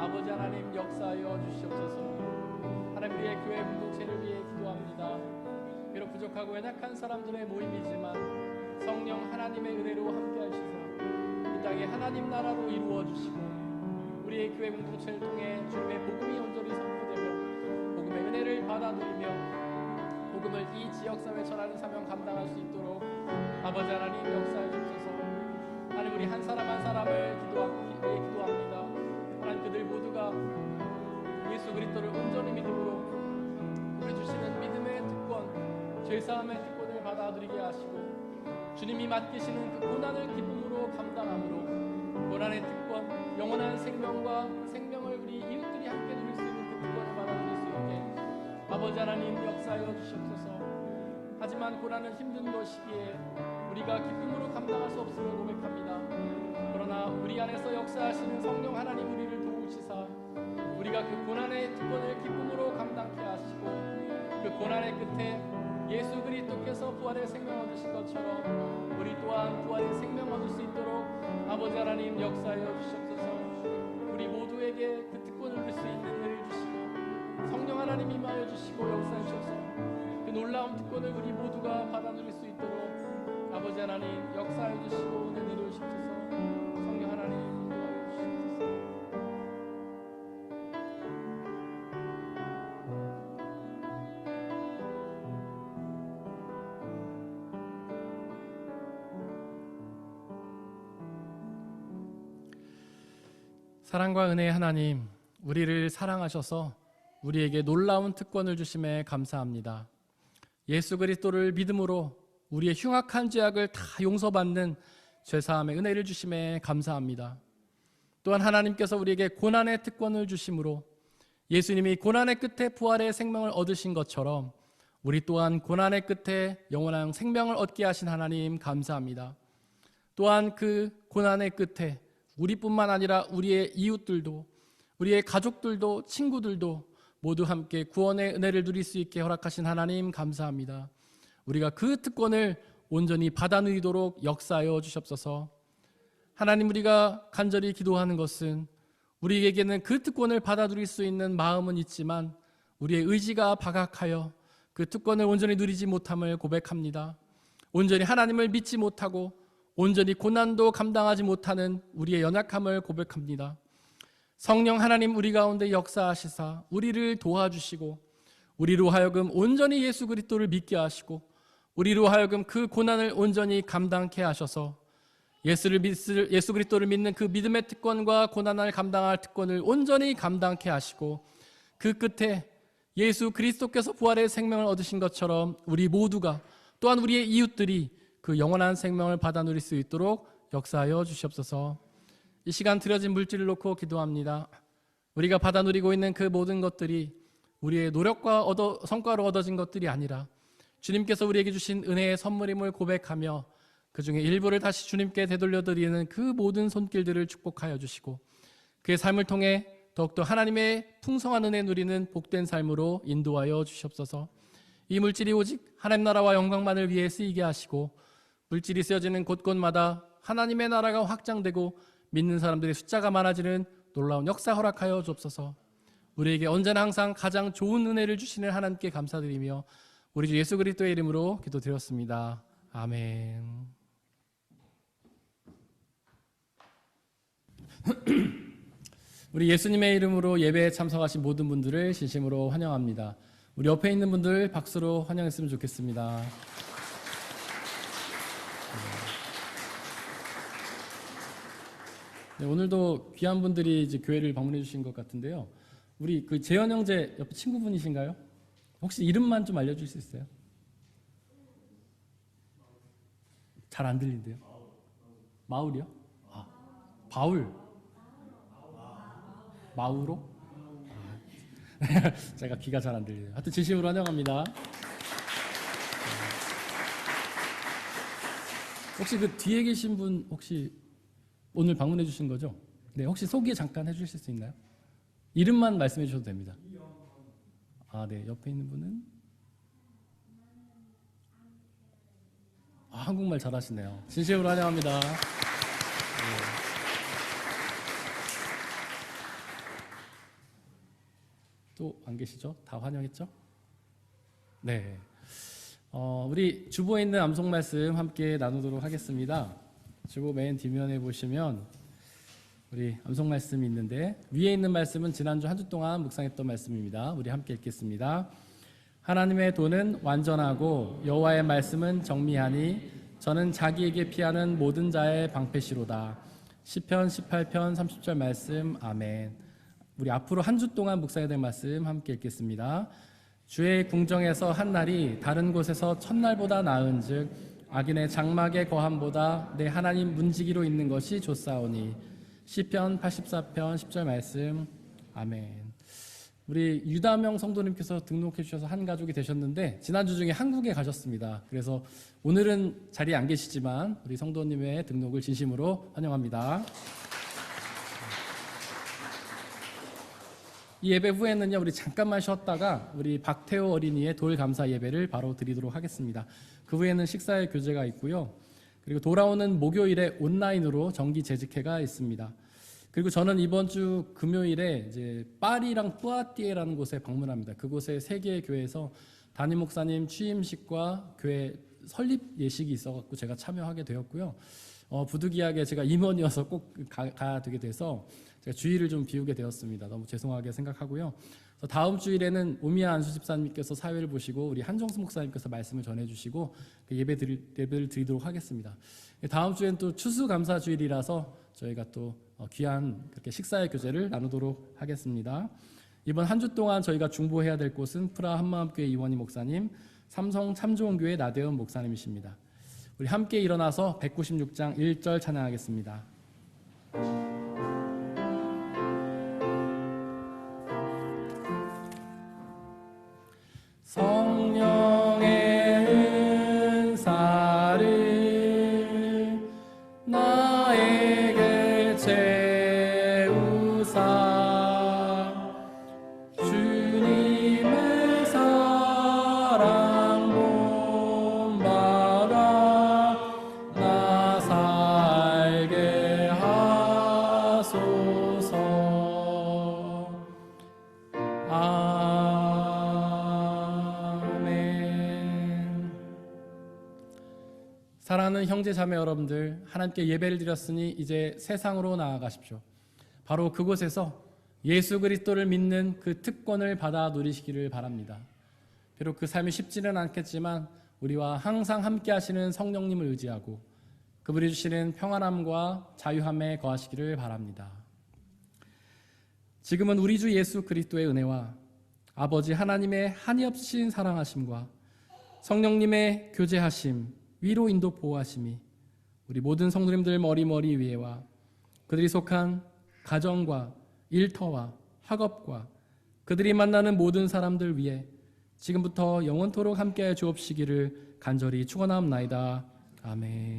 아버지 하나님 역사하여 주시옵소서. 하나님 우리의 교회 공동체를 위해 기도합니다. 비록 부족하고 연약한 사람들의 모임이지만 성령 하나님의 은혜로 함께 하시사 이 땅에 하나님 나라로 이루어 주시고 우리의 교회 공동체를 통해 주님의 복음이 온전히 선포되며 복음의 은혜를 받아 누리며 복음을 이 지역사회에 전하는 사명 감당할 수 있도록 아버지 하나님 역사해 주옵소서. 하나님 우리 한 사람 한 사람을 기도합니다. 하나님 그들 모두가 예수 그리스도를 온전히 믿음으로 우리 주시는 믿음의 특권, 죄사함의 특권을 받아 누리게 하시고 주님이 맡기시는 그 고난을 기쁨으로 감당함으로 고난의 특권, 영원한 생명과 생명을 우리 이웃들이 함께 누릴 수 있는 그 특권을 받아 누릴 수 있게 아버지 하나님 역사하여 주시옵소서. 하지만 고난은 힘든 것이기에 우리가 기쁨으로 감당할 수 없음을 고백합니다. 그러나 우리 안에서 역사하시는 성령 하나님 우리를 도우시사 우리가 그 고난의 특권을 기쁨으로 감당케 하시고 그 고난의 끝에 예수 그리스도께서 부활의 생명 얻으신 것처럼 우리 또한 부활의 생명 얻을 수 있도록 아버지 하나님 역사하여 주시옵소서. 우리 모두에게 그 특권을 누릴 수 있는 은혜를 주시고 성령 하나님 임하여 주시고 역사해 주셔서 그 놀라운 특권을 우리 모두가 받아 누릴 수 있도록 아버지 하나님 역사해 주시고 은혜 내려 주시옵소서. 성령 하나님 인도하여 주시옵소서. 사랑과 은혜의 하나님, 우리를 사랑하셔서 우리에게 놀라운 특권을 주심에 감사합니다. 예수 그리스도를 믿음으로 우리의 흉악한 죄악을 다 용서받는 죄사함의 은혜를 주심에 감사합니다. 또한 하나님께서 우리에게 고난의 특권을 주심으로 예수님이 고난의 끝에 부활의 생명을 얻으신 것처럼 우리 또한 고난의 끝에 영원한 생명을 얻게 하신 하나님 감사합니다. 또한 그 고난의 끝에 우리뿐만 아니라 우리의 이웃들도 우리의 가족들도 친구들도 모두 함께 구원의 은혜를 누릴 수 있게 허락하신 하나님 감사합니다. 우리가 그 특권을 온전히 받아 누리도록 역사하여 주시옵소서. 하나님 우리가 간절히 기도하는 것은 우리에게는 그 특권을 받아 누릴 수 있는 마음은 있지만 우리의 의지가 박약하여 그 특권을 온전히 누리지 못함을 고백합니다. 온전히 하나님을 믿지 못하고 온전히 고난도 감당하지 못하는 우리의 연약함을 고백합니다. 성령 하나님 우리 가운데 역사하시사 우리를 도와주시고 우리로 하여금 온전히 예수 그리스도를 믿게 하시고 우리로 하여금 그 고난을 온전히 감당케 하셔서 예수 그리스도를 믿는 그 믿음의 특권과 고난을 감당할 특권을 온전히 감당케 하시고 그 끝에 예수 그리스도께서 부활의 생명을 얻으신 것처럼 우리 모두가 또한 우리의 이웃들이 그 영원한 생명을 받아 누릴 수 있도록 역사하여 주시옵소서. 이 시간 드려진 물질을 놓고 기도합니다. 우리가 받아 누리고 있는 그 모든 것들이 우리의 노력과 성과로 얻어진 것들이 아니라 주님께서 우리에게 주신 은혜의 선물임을 고백하며 그 중에 일부를 다시 주님께 되돌려드리는 그 모든 손길들을 축복하여 주시고 그의 삶을 통해 더욱더 하나님의 풍성한 은혜 누리는 복된 삶으로 인도하여 주시옵소서. 이 물질이 오직 하나님 나라와 영광만을 위해 쓰이게 하시고 물질이 쓰여지는 곳곳마다 하나님의 나라가 확장되고 믿는 사람들의 숫자가 많아지는 놀라운 역사 허락하여 주옵소서. 우리에게 언제나 항상 가장 좋은 은혜를 주시는 하나님께 감사드리며 우리 주 예수 그리스도의 이름으로 기도드렸습니다. 아멘. 우리 예수님의 이름으로 예배에 참석하신 모든 분들을 진심으로 환영합니다. 우리 옆에 있는 분들 박수로 환영했으면 좋겠습니다. 네, 오늘도 귀한 분들이 이제 교회를 방문해 주신 것 같은데요. 우리 그 재현 형제 옆에 친구분이신가요? 혹시 이름만 좀 알려줄 수 있어요? 잘 안 들린대요. 마울이요? 아, 바울. 마우로? 제가 귀가 잘 안 들려요. 하여튼 진심으로 환영합니다. 혹시 그 뒤에 계신 분 혹시 오늘 방문해 주신 거죠? 네, 혹시 소개 잠깐 해주실 수 있나요? 이름만 말씀해 주셔도 됩니다. 아, 네, 옆에 있는 분은 한국말 잘하시네요. 진심으로 환영합니다. 네. 또 안 계시죠? 다 환영했죠? 네. 우리 주보에 있는 암송 말씀 함께 나누도록 하겠습니다. 주보 맨 뒷면에 보시면 우리 암송 말씀이 있는데 위에 있는 말씀은 지난주 한 주 동안 묵상했던 말씀입니다. 우리 함께 읽겠습니다. 하나님의 도는 완전하고 여호와의 말씀은 정미하니 저는 자기에게 피하는 모든 자의 방패시로다. 시편 18편 30절 말씀. 아멘. 우리 앞으로 한 주 동안 묵상해야 될 말씀 함께 읽겠습니다. 주의 궁정에서 한 날이 다른 곳에서 첫날보다 나은즉 악인의 장막의 거함보다 내 하나님 문지기로 있는 것이 좋사오니. 시편 84편 10절 말씀. 아멘. 우리 유다명 성도님께서 등록해 주셔서 한 가족이 되셨는데 지난주 중에 한국에 가셨습니다. 그래서 오늘은 자리에 안 계시지만 우리 성도님의 등록을 진심으로 환영합니다. 이 예배 후에는요, 우리 잠깐만 쉬었다가 우리 박태호 어린이의 돌 감사 예배를 바로 드리도록 하겠습니다. 그 후에는 식사의 교제가 있고요. 그리고 돌아오는 목요일에 온라인으로 정기 재직회가 있습니다. 그리고 저는 이번 주 금요일에 이제 파리랑 뿌아띠에라는 곳에 방문합니다. 그곳에 세 개의 교회에서 담임 목사님 취임식과 교회 설립 예식이 있어갖고 제가 참여하게 되었고요. 부득이하게 제가 임원이어서 꼭 가야 되게 돼서 제가 주의를 좀 비우게 되었습니다. 너무 죄송하게 생각하고요. 다음 주일에는 오미야 안수 집사님께서 사회를 보시고 우리 한정수 목사님께서 말씀을 전해주시고 그 예배를 드리도록 하겠습니다. 다음 주엔 또 추수감사 주일이라서 저희가 또 귀한 그렇게 식사의 교제를 나누도록 하겠습니다. 이번 한 주 동안 저희가 중보해야 될 곳은 프라 한마음교회 이원희 목사님, 삼성 참좋은교회 나대원 목사님이십니다. 우리 함께 일어나서 196장 1절 찬양하겠습니다. 성령의 은사를 나에게 채우사 주님의 사랑 본받아 나 살게 하소서. 사랑하는 형제 자매 여러분들, 하나님께 예배를 드렸으니 이제 세상으로 나아가십시오. 바로 그곳에서 예수 그리스도를 믿는 그 특권을 받아 누리시기를 바랍니다. 비록 그 삶이 쉽지는 않겠지만 우리와 항상 함께 하시는 성령님을 의지하고 그분이 주시는 평안함과 자유함에 거하시기를 바랍니다. 지금은 우리 주 예수 그리스도의 은혜와 아버지 하나님의 한이 없으신 사랑하심과 성령님의 교제하심, 위로 인도 보호하심이 우리 모든 성도님들 머리 위에와 그들이 속한 가정과 일터와 학업과 그들이 만나는 모든 사람들 위에 지금부터 영원토록 함께하여 주옵시기를 간절히 축원하옵나이다. 아멘.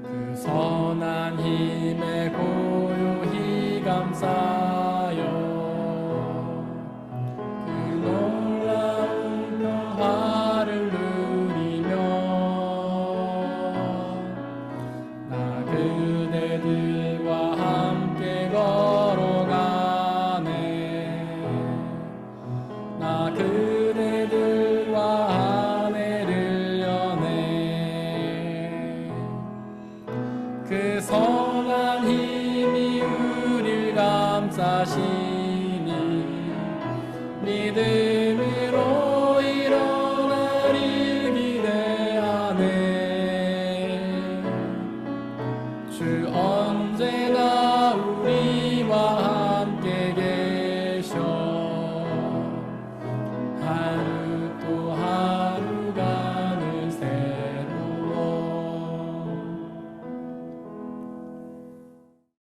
그 선한 힘에 고요히 감사여 그 놀라운 평화를 누리며 나 그대들과 함께 걸어가네 나 그대들과 하늘을 여네 그 선한 힘이 우릴 감싸시니 믿음으로 일어나리 기대하네 주